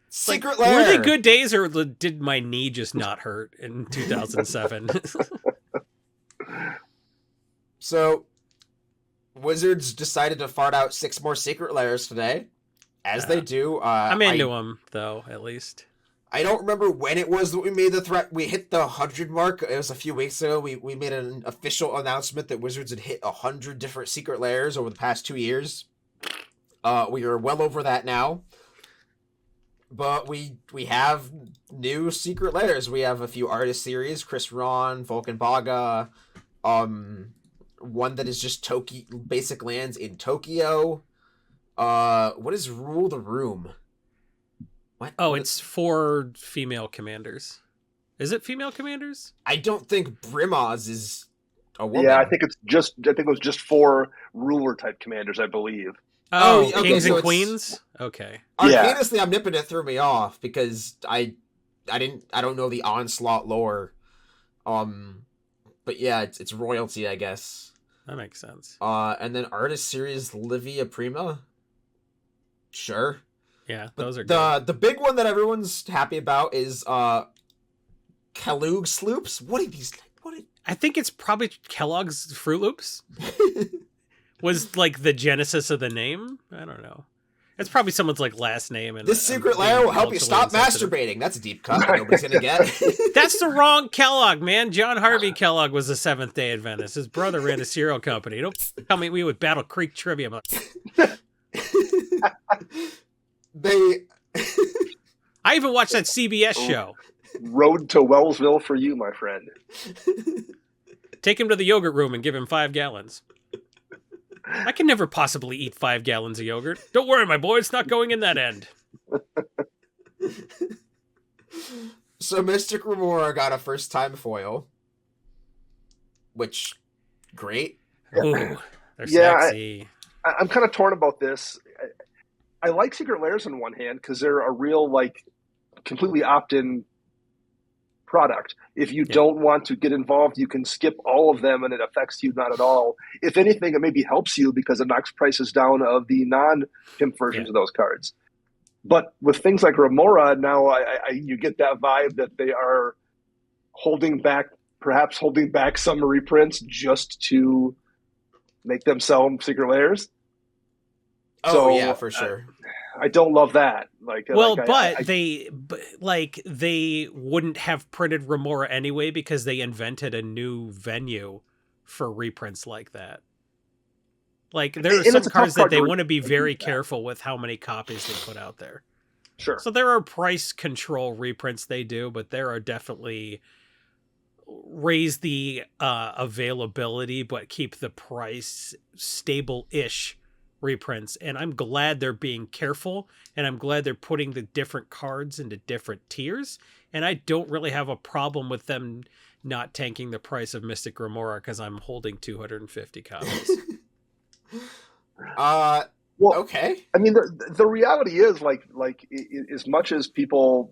Secret Lair. Were they good days, or did my knee just not hurt in 2007? So, Wizards decided to fart out 6 more Secret Lairs today, as they do. I'm into them, though, at least. I don't remember when it was that we made the threat. We hit the 100 mark. It was a few weeks ago. We made an official announcement that Wizards had hit 100 different Secret Lairs over the past 2 years. We are well over that now. But we have new Secret Lairs. We have a few artist series, Chris Ron, Vulcan Baga, one that is just basic lands in Tokyo. What is Rule the Room? What? Oh, it's 4 female commanders. Is it female commanders? I don't think Brimaz is a woman. Yeah, I think it was just 4 ruler type commanders, I believe. Oh, okay, kings and queens? Okay. Arcanus the Omnipotent threw me off because I don't know the Onslaught lore. But yeah, it's royalty, I guess. That makes sense. And then artist series Livia Prima. Sure. Yeah, those are good. The big one that everyone's happy about is Kalug Sloops. What are these? I think it's probably Kellogg's Fruit Loops. Was like the genesis of the name. I don't know. It's probably someone's like last name. And this secret layer will help you stop masturbating. That's a deep cut that nobody's gonna get. That's the wrong Kellogg, man. John Harvey Kellogg was a Seventh-day Adventist. His brother ran a cereal company. Don't tell me we with Battle Creek trivia. They. I even watched that CBS show. Road to Wellsville for you, my friend. Take him to the yogurt room and give him 5 gallons. I can never possibly eat 5 gallons of yogurt. Don't worry, my boy. It's not going in that end. So Mystic Remora got a first-time foil. Which, great. Ooh, they're sexy. I'm kind of torn about this. I like Secret Lairs on one hand because they're a real, like, completely opt-in product. If you don't want to get involved, you can skip all of them and it affects you not at all. If anything, it maybe helps you because it knocks prices down of the non-pimp versions of those cards. But with things like Remora, now you get that vibe that they are perhaps holding back some reprints just to make them sell Secret Lairs. Oh, so, yeah, for sure. I don't love that. They wouldn't have printed Remora anyway because they invented a new venue for reprints like that. Like, there are some cards that they want to be very careful with how many copies they put out there. Sure. So there are price control reprints they do, but there are definitely raise the availability but keep the price stable-ish reprints, and I'm glad they're being careful, and I'm glad they're putting the different cards into different tiers, and I don't really have a problem with them not tanking the price of Mystic Remora because I'm holding 250 copies. Okay. I mean, the reality is, like as much as people,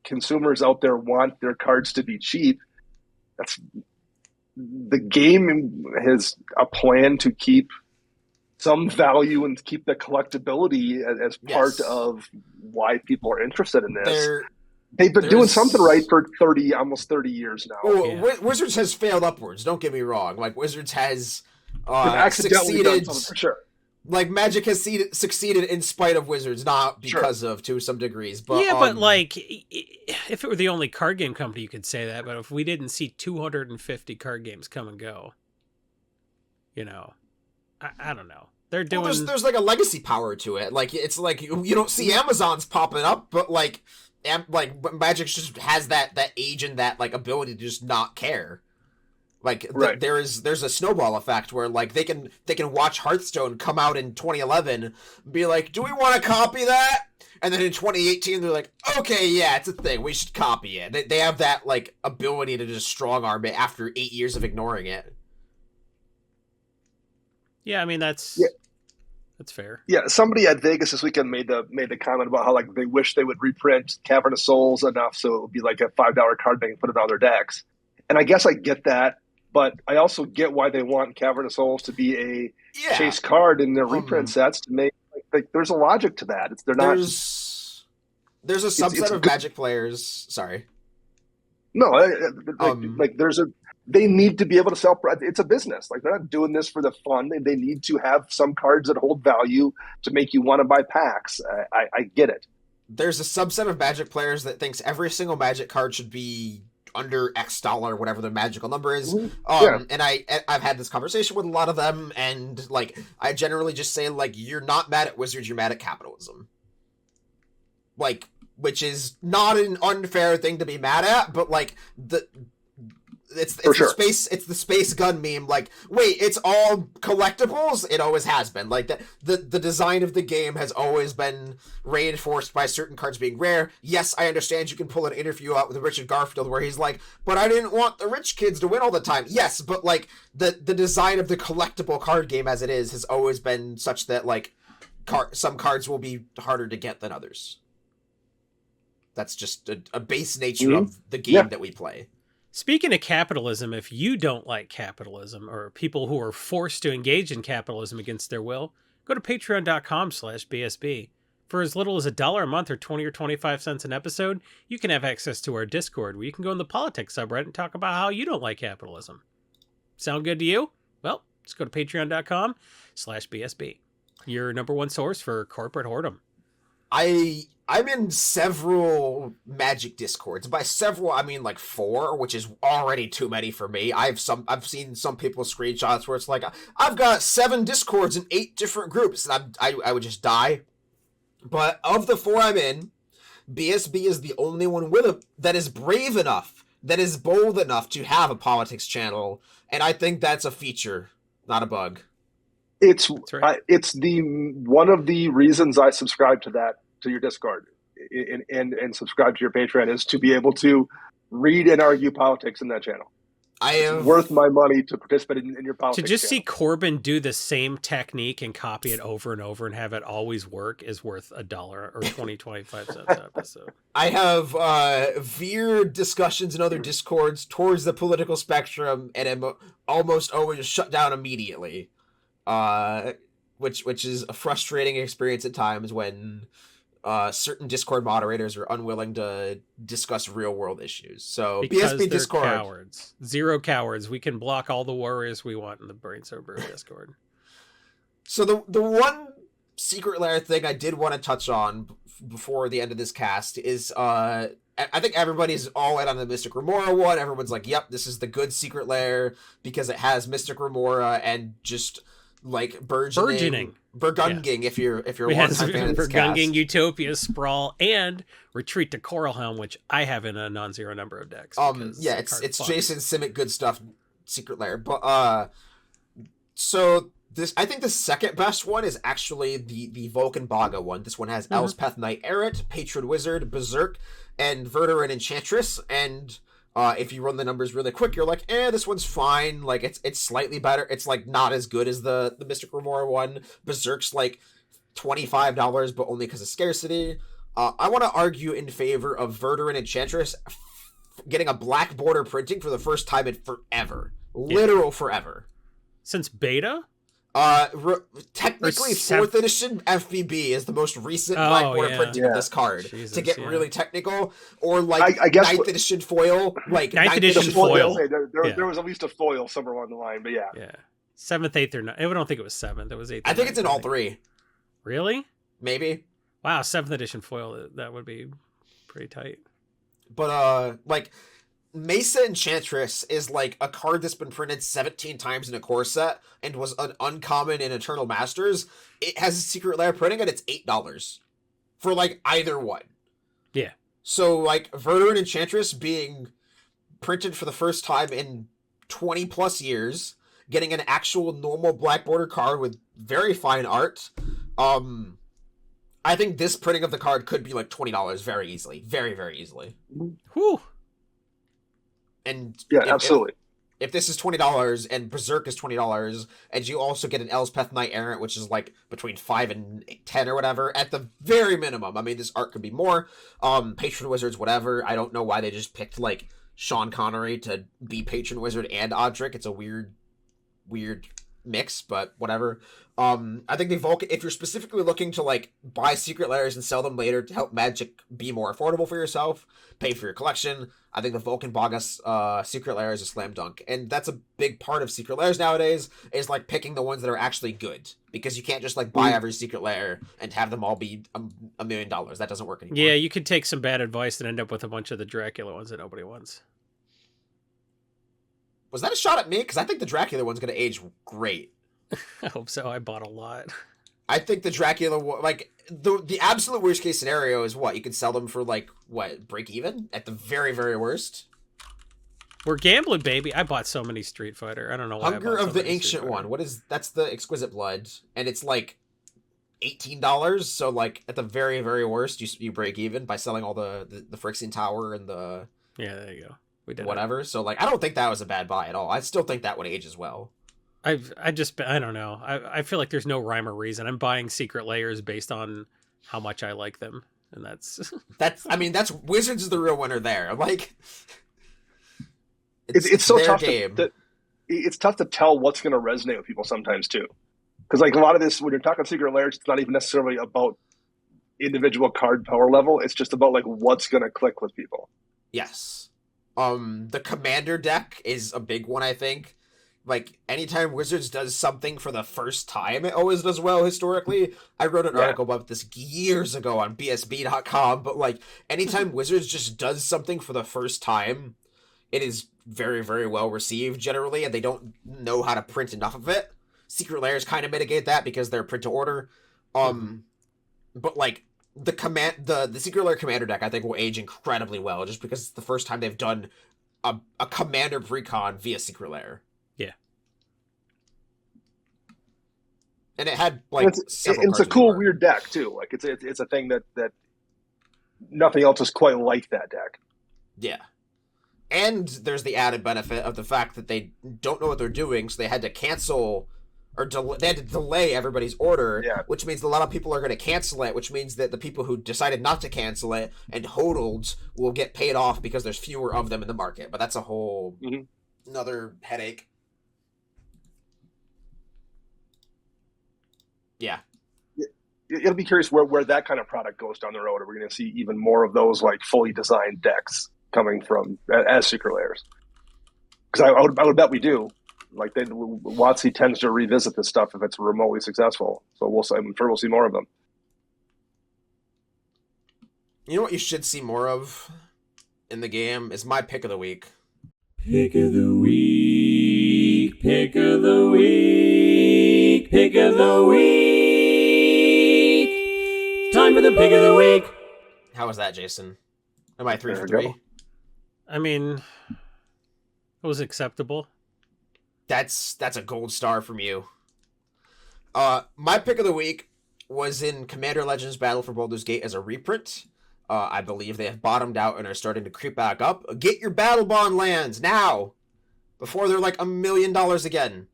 consumers out there want their cards to be cheap, the game has a plan to keep some value and keep the collectibility as part of why people are interested in this. They've been doing something right for almost 30 years now. Well, Wizards has failed upwards. Don't get me wrong. Like, Wizards has accidentally succeeded. done something, for sure. Like, Magic has succeeded in spite of Wizards, not because of, to some degrees. But but like, if it were the only card game company, you could say that. But if we didn't see 250 card games come and go, you know, I don't know. They're doing. Well, there's like a legacy power to it. Like, it's like you don't see Amazons popping up, but like Magic just has that age and that like ability to just not care. Like there's a snowball effect where like they can watch Hearthstone come out in 2011, be like, do we want to copy that? And then in 2018 they're like, okay, yeah, it's a thing, we should copy it. They have that like ability to just strong arm it after 8 years of ignoring it. Yeah, I mean that's fair. Yeah, somebody at Vegas this weekend made the comment about how like they wish they would reprint Cavern of Souls enough so it would be like a $5 card they can put it on their decks. And I guess I get that, but I also get why they want Cavern of Souls to be a chase card in their reprint sets to make like there's a logic to that. There's a subset of Magic players. Sorry. No, they need to be able to sell. It's a business. Like, they're not doing this for the fun. They need to have some cards that hold value to make you want to buy packs. I get it. There's a subset of Magic players that thinks every single Magic card should be under X dollar, whatever the magical number is. And I've had this conversation with a lot of them, and like I generally just say, like, you're not mad at Wizards, you're mad at capitalism. Like, which is not an unfair thing to be mad at, but like it's the space gun meme. Like, wait, it's all collectibles? It always has been. Like, the design of the game has always been reinforced by certain cards being rare. Yes, I understand you can pull an interview out with Richard Garfield where he's like, but I didn't want the rich kids to win all the time. Yes, but like the design of the collectible card game as it is has always been such that like some cards will be harder to get than others. That's just a base nature of the game that we play. Speaking of capitalism, if you don't like capitalism or people who are forced to engage in capitalism against their will, go to patreon.com/BSB. For as little as $1 a month or 20 or 25 cents an episode, you can have access to our Discord where you can go in the politics subreddit and talk about how you don't like capitalism. Sound good to you? Well, just go to patreon.com/BSB. Your number one source for corporate whoredom. I'm in several Magic Discords. By several, I mean like 4, which is already too many for me. I've seen some people's screenshots where it's like, I've got 7 Discords in 8 different groups, and I would just die. But of the 4 I'm in, BSB is the only one that is brave enough, that is bold enough to have a politics channel, and I think that's a feature, not a bug. It's right. It's the one of the reasons I subscribe to your Discord and subscribe to your Patreon is to be able to read and argue politics in that channel. It's worth my money to participate in your politics. To just channel. see Corbin do the same technique and copy it over and over and have it always work is worth $1 or 25 cents an episode. I have veered discussions in other Discords towards the political spectrum and am almost always shut down immediately. Which is a frustrating experience at times when certain Discord moderators are unwilling to discuss real world issues. So Because BSB they're Discord, cowards. Zero cowards. We can block all the warriors we want in the Brainstorm Brewery Discord. So the one secret lair thing I did want to touch on before the end of this cast is I think everybody's all in on the Mystic Remora one. Everyone's like, yep, this is the good secret lair because it has Mystic Remora and just like burgeoning. Burgunging, yeah. if you're a one-time fan of this cast. Burgunging, Utopia, Sprawl, and Retreat to Coralhelm, which I have in a non-zero number of decks. Yeah, it's Jason Simic good stuff secret lair. But so this, I think the second best one is actually the Vulcan Baga one. This one has Elspeth Knight Errant, Patron Wizard, Berserk, and Verduran Enchantress, and if you run the numbers really quick, you're like, this one's fine. Like, it's slightly better. It's, like, not as good as the Mystic Remora one. Berserk's, like, $25, but only because of scarcity. I want to argue in favor of Verduran Enchantress getting a black border printing for the first time in forever. Literal forever. Since beta? Technically, 4th edition FVB is the most recent black border printing of this card. Jesus, to get really technical, or like I guess 9th edition foil, like 9th edition foil. There was at least a foil somewhere along the line, but yeah. 7th, 8th, or 9th. I don't think it was 7th. It was 8th. I think it's in all 3. Really? Maybe. Wow, 7th edition foil. That would be pretty tight. But like, Mesa Enchantress is like a card that's been printed 17 times in a core set and was an uncommon in Eternal Masters. It has a secret lair printing and it's $8 for like either one. Yeah. So like Verduran Enchantress being printed for the first time in 20 plus years, getting an actual normal black border card with very fine art. I think this printing of the card could be like $20 very easily. Very, very easily. Whew. And absolutely. If this is $20 and Berserk is $20, and you also get an Elspeth Knight Errant, which is like between 5 and 10 or whatever, at the very minimum. I mean, this art could be more. Patron Wizards, whatever. I don't know why they just picked like Sean Connery to be Patron Wizard and EDHRec. It's a weird mix, but whatever. I think the Vulcan, if you're specifically looking to like buy secret lairs and sell them later to help Magic be more affordable for yourself, pay for your collection, I think the Vulcan Bogus secret lair is a slam dunk. And that's a big part of secret lairs nowadays, is like picking the ones that are actually good, because you can't just like buy every secret lair and have them all be $1 million. That doesn't work anymore. Yeah, you could take some bad advice and end up with a bunch of the Dracula ones that nobody wants. Was that a shot at me? Because I think the Dracula one's going to age great. I hope so. I bought a lot. I think the Dracula, like, the absolute worst case scenario is what? You can sell them for, like, what, break even? At the very, very worst? We're gambling, baby. I bought so many Street Fighter. I don't know why. Hunger of the Ancient One. That's the Exquisite Blood. And it's, like, $18. So, like, at the very, very worst, you break even by selling all the Phyrexian Tower and the... Yeah, there you go. We did whatever. So, like, I don't think that was a bad buy at all. I still think that would age as well. I don't know. I feel like there's no rhyme or reason. I'm buying secret layers based on how much I like them, and that's that's Wizards is the real winner there. Like, it's so tough game. It's tough to tell what's going to resonate with people sometimes too, because like a lot of this, when you're talking secret layers, it's not even necessarily about individual card power level. It's just about like what's going to click with people. Yes. The commander deck is a big one, I think. Like, anytime Wizards does something for the first time, it always does well historically. I wrote an article about this years ago on bsb.com, but like, anytime Wizards just does something for the first time, it is very, very well received generally, and they don't know how to print enough of it. Secret Lairs kind of mitigate that because they're print to order. But like, the Secret Lair commander deck, I think, will age incredibly well, just because it's the first time they've done a commander precon via Secret Lair. Yeah. And it had like it's a cool weird deck too. Like it's a thing that nothing else is quite like that deck. Yeah. And there's the added benefit of the fact that they don't know what they're doing, so they had to cancel or they had to delay everybody's order, which means a lot of people are going to cancel it, which means that the people who decided not to cancel it and hodled will get paid off because there's fewer of them in the market. But that's a whole another headache. Yeah. It'll be curious where that kind of product goes down the road. Are we going to see even more of those like fully designed decks coming from as Secret Lairs? Because I would bet we do. Like WotC tends to revisit this stuff if it's remotely successful. So I'm sure we'll see more of them. You know what you should see more of in the game is my pick of the week. Pick of the week. Pick of the week. Pick of the week. Time for the pick of the week. How was that, Jason? Am I 3 for 3? I mean, it was acceptable. That's a gold star from you. My pick of the week was in Commander Legends Battle for Baldur's Gate as a reprint. I believe they have bottomed out and are starting to creep back up. Get your Battle Bond lands now, before they're like $1 million again.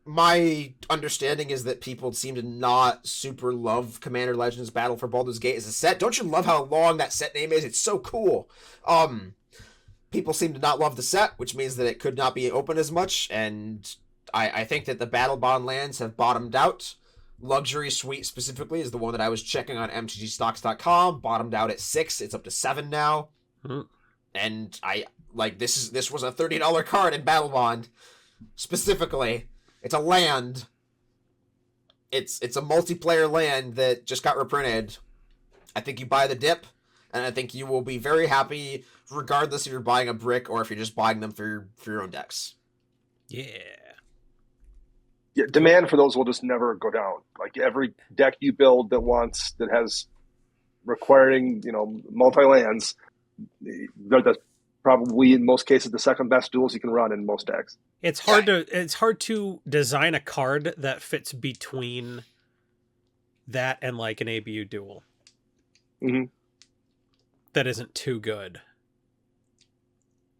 My understanding is that people seem to not super love Commander Legends Battle for Baldur's Gate as a set. Don't you love how long that set name is? It's so cool. People seem to not love the set, which means that it could not be open as much, and I think that the Battle Bond lands have bottomed out. Luxury Suite specifically is the one that I was checking on mtgstocks.com, bottomed out at 6. It's up to 7 now. And I like this was a $30 card in Battle Bond specifically. It's a land. It's a multiplayer land that just got reprinted. I think you buy the dip, and I think you will be very happy regardless if you're buying a brick or if you're just buying them for your own decks. Yeah, demand for those will just never go down. Like every deck you build that has requiring, multi-lands, they're probably in most cases the second best duels you can run in most decks. It's hard to design a card that fits between that and like an ABU duel. That isn't too good.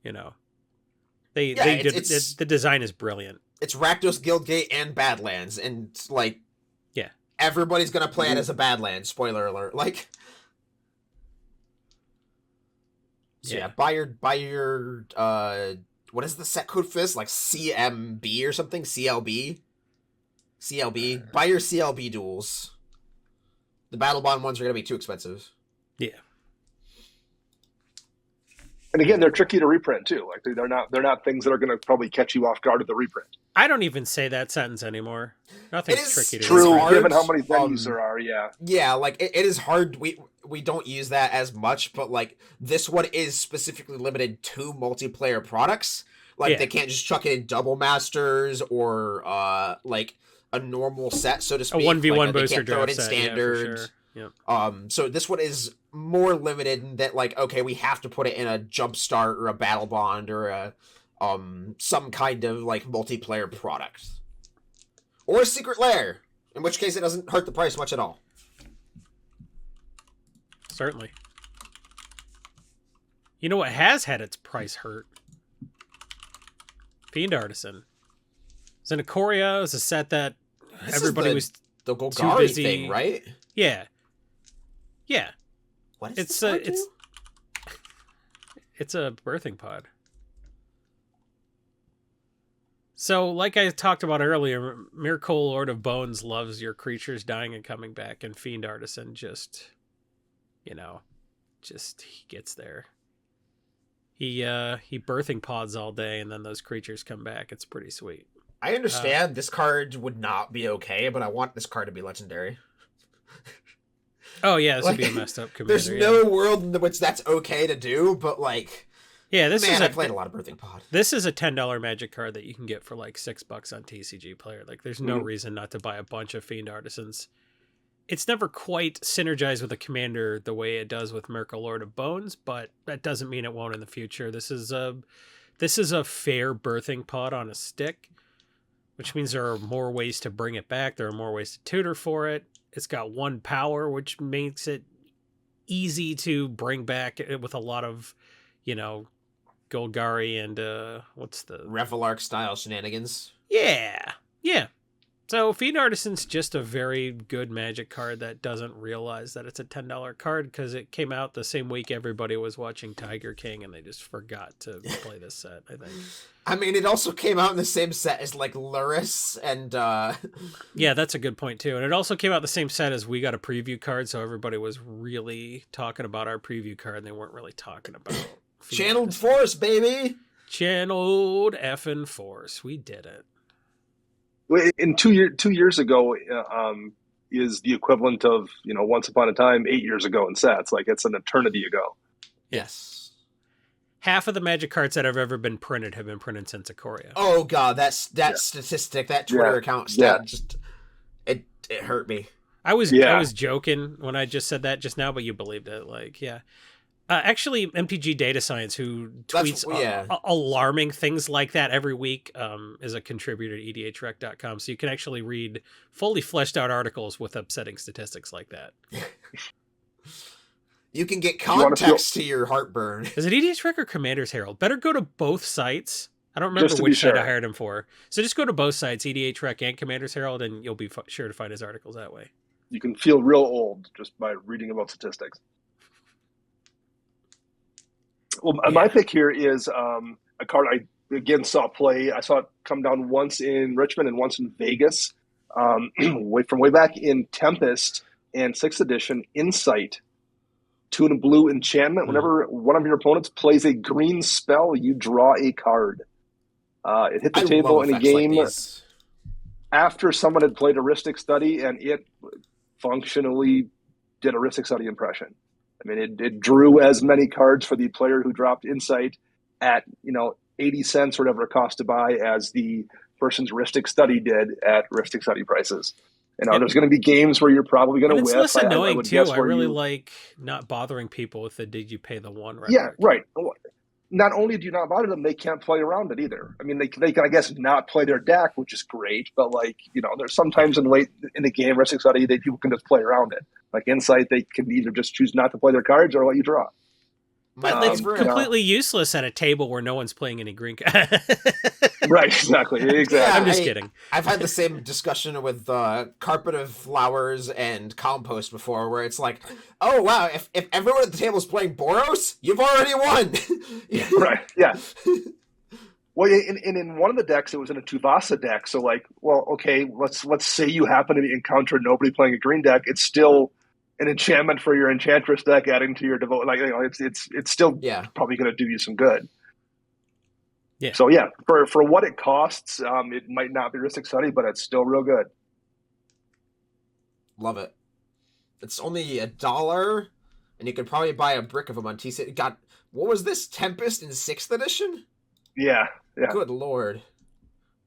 The design is brilliant. It's Rakdos Guildgate and Badlands, and like, everybody's gonna play it as a Badlands. Spoiler alert! Like, buy your what is the set code for this? Like CMB or something? CLB. Buy your CLB duels. The Battle Bond ones are gonna be too expensive. Yeah. And again, they're tricky to reprint too. Like they're not things that are going to probably catch you off guard at the reprint. I don't even say that sentence anymore. Nothing's tricky to true, reprint. given how many venues there are. Yeah. Yeah, like it is hard. We don't use that as much, but like this one is specifically limited to multiplayer products. Like they can't just chuck it in double masters or like a normal set, so to speak. A 1v1 like, booster throw it in set, standard. Yeah, for sure. So this one is more limited in that, like, okay, we have to put it in a Jumpstart or a Battle Bond or a some kind of like multiplayer product, or a Secret Lair, in which case it doesn't hurt the price much at all. Certainly. You know what has had its price hurt? Fiend Artisan. Xenocoria was a set that everybody was the too Golgari busy. thing, right? Yeah. What is this it's a birthing pod. So, like I talked about earlier, Miracle Lord of Bones loves your creatures dying and coming back, and Fiend Artisan just, he gets there. He birthing pods all day, and then those creatures come back. It's pretty sweet. I understand this card would not be okay, but I want this card to be legendary. Oh yeah, this would be a messed up commander. There's no world in which that's okay to do, but like, yeah, I played a lot of birthing pod. This is a $10 Magic card that you can get for like $6 on TCG Player. Like, there's no reason not to buy a bunch of Fiend Artisans. It's never quite synergized with a commander the way it does with Miracle Lord of Bones, but that doesn't mean it won't in the future. This is a fair birthing pod on a stick, which means there are more ways to bring it back. There are more ways to tutor for it. It's got 1 power, which makes it easy to bring back with a lot of, Golgari and what's the Revelark style shenanigans. Yeah. So Fiend Artisan's just a very good Magic card that doesn't realize that it's a $10 card because it came out the same week everybody was watching Tiger King and they just forgot to play this set, I think. I mean, it also came out in the same set as like Luris and Yeah, that's a good point too. And it also came out the same set as we got a preview card, so everybody was really talking about our preview card and they weren't really talking about Channeled Force, baby. Channeled effing Force. We did it. In 2 years ago, is the equivalent of once upon a time 8 years ago in sets. Like, it's an eternity ago. Yes. Half of the Magic cards that have ever been printed have been printed since Ikoria. Oh god, that statistic, that Twitter account stat just it hurt me. I was joking when I just said that just now, but you believed it. Like, yeah. Actually, MTG Data Science, who tweets alarming things like that every week, is a contributor to EDHRec.com. So you can actually read fully fleshed out articles with upsetting statistics like that. You can get context to your Heartburn. Is it EDHRec or Commander's Herald? Better go to both sites. I don't remember which site I hired him for. So just go to both sites, EDHRec and Commander's Herald, and you'll be sure to find his articles that way. You can feel real old just by reading about statistics. Well, my pick here is a card I again saw play. I saw it come down once in Richmond and once in Vegas. From way back in Tempest and 6th edition, Insight. 2 and a blue enchantment. Whenever one of your opponents plays a green spell, you draw a card. It hit the table in a game after someone had played Heuristic Study, and it functionally did a Heuristic Study impression. I mean, it drew as many cards for the player who dropped Insight at 80 cents or whatever it cost to buy as the person's Heuristic Study did at Heuristic Study prices. There's going to be games where you're probably going to whiff. It's less annoying too. I really like not bothering people with the "Did you pay the one?" Right? Yeah, right. Not only do you not bother them, they can't play around it either. I mean, they can, I guess, not play their deck, which is great. But there's sometimes in the game, Heuristic Study, people can just play around it. Like Insight, they can either just choose not to play their cards or let you draw. It's completely useless at a table where no one's playing any green. Right, exactly. Yeah, I'm just kidding. I've had the same discussion with Carpet of Flowers and Compost before, where it's like, oh wow, if everyone at the table is playing Boros, you've already won. Right. Yeah. Well, in one of the decks, it was in a Tuvasa deck. So okay, let's say you happen to encounter nobody playing a green deck. It's still an enchantment for your Enchantress deck, adding to your devote. It's still probably going to do you some good. Yeah. So for what it costs, it might not be Heuristic Study, but it's still real good. Love it. It's only $1, and you could probably buy a brick of them on TC. What was this, Tempest in 6th edition? Yeah. Good lord.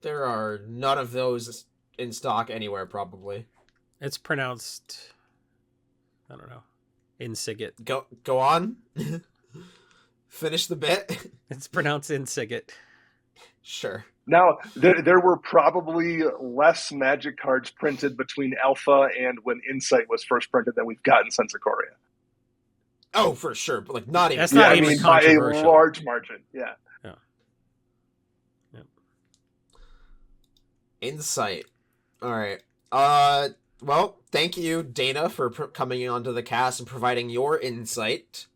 There are none of those in stock anywhere, probably. It's pronounced, I don't know, Insigit. Go on. Finish the bit. It's pronounced Insigit. Sure. Now, there were probably less Magic cards printed between Alpha and when Insight was first printed than we've gotten since Ikoria. Oh, for sure. But not even. That's not even controversial. By a large margin. Yeah. Insight. All right. Well, thank you, Dana, for coming onto the cast and providing your insight.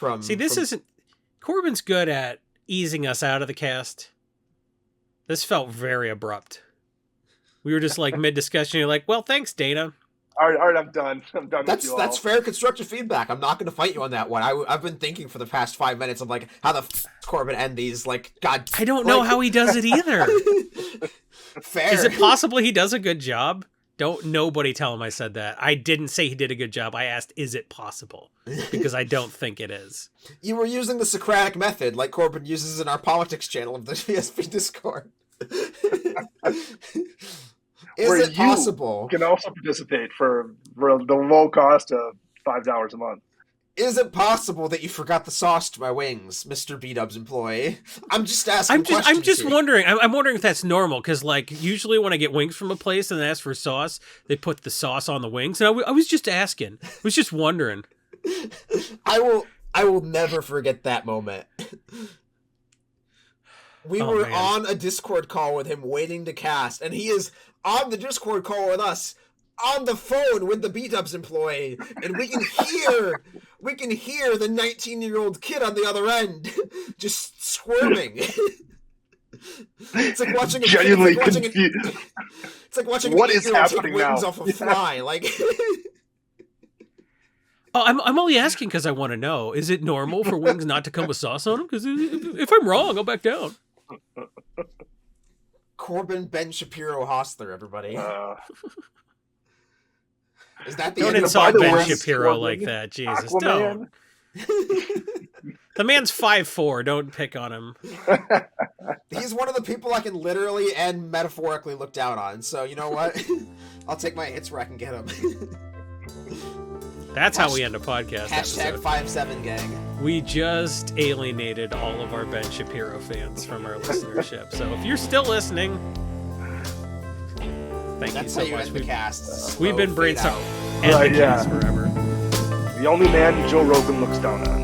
Isn't. Corbin's good at easing us out of the cast. This felt very abrupt. We were just like mid-discussion. You're like, well, thanks, Dana. All right, I'm done. I'm done with you all. That's fair constructive feedback. I'm not going to fight you on that one. I've been thinking for the past 5 minutes of like, how the f Corbin end these? Like, God. I don't know how he does it either. Fair. Is it possible he does a good job? Don't nobody tell him I said that. I didn't say he did a good job. I asked, is it possible? Because I don't think it is. You were using the Socratic method, like Corbin uses in our politics channel of the PSP Discord. Is it possible? You can also participate for the low cost of $5 a month. Is it possible that you forgot the sauce to my wings, Mr. B-Dub's employee? I'm just asking questions. I'm just here. wondering. I'm wondering if that's normal, because like usually when I get wings from a place and they ask for sauce, they put the sauce on the wings. And I was just asking. I was just wondering. I will never forget that moment. We were on a Discord call with him waiting to cast, and he is on the Discord call with us on the phone with the B-Dubs employee, and we can hear the 19-year-old kid on the other end just squirming. It's like watching genuinely confused. It's like watching what is happening take wings now? off a fly. Like, oh, I'm only asking because I want to know: is it normal for wings not to come with sauce on them? Because if I'm wrong, I'll back down. Corbin Ben Shapiro Hostler, everybody. Is that the Don't end insult of Ben Shapiro like that, Jesus! Aquaman. Don't. The man's 5'4". Don't pick on him. He's one of the people I can literally and metaphorically look down on. So you know what? I'll take my hits where I can get them. That's how we end a podcast Hashtag episode. 5'7" gang. We just alienated all of our Ben Shapiro fans from our listenership. So if you're still listening, thank That's you how so you much. end the cast. We've been Slow fade brainstorming out. and Right, the yeah. cast forever. The only man Joe Rogan looks down on.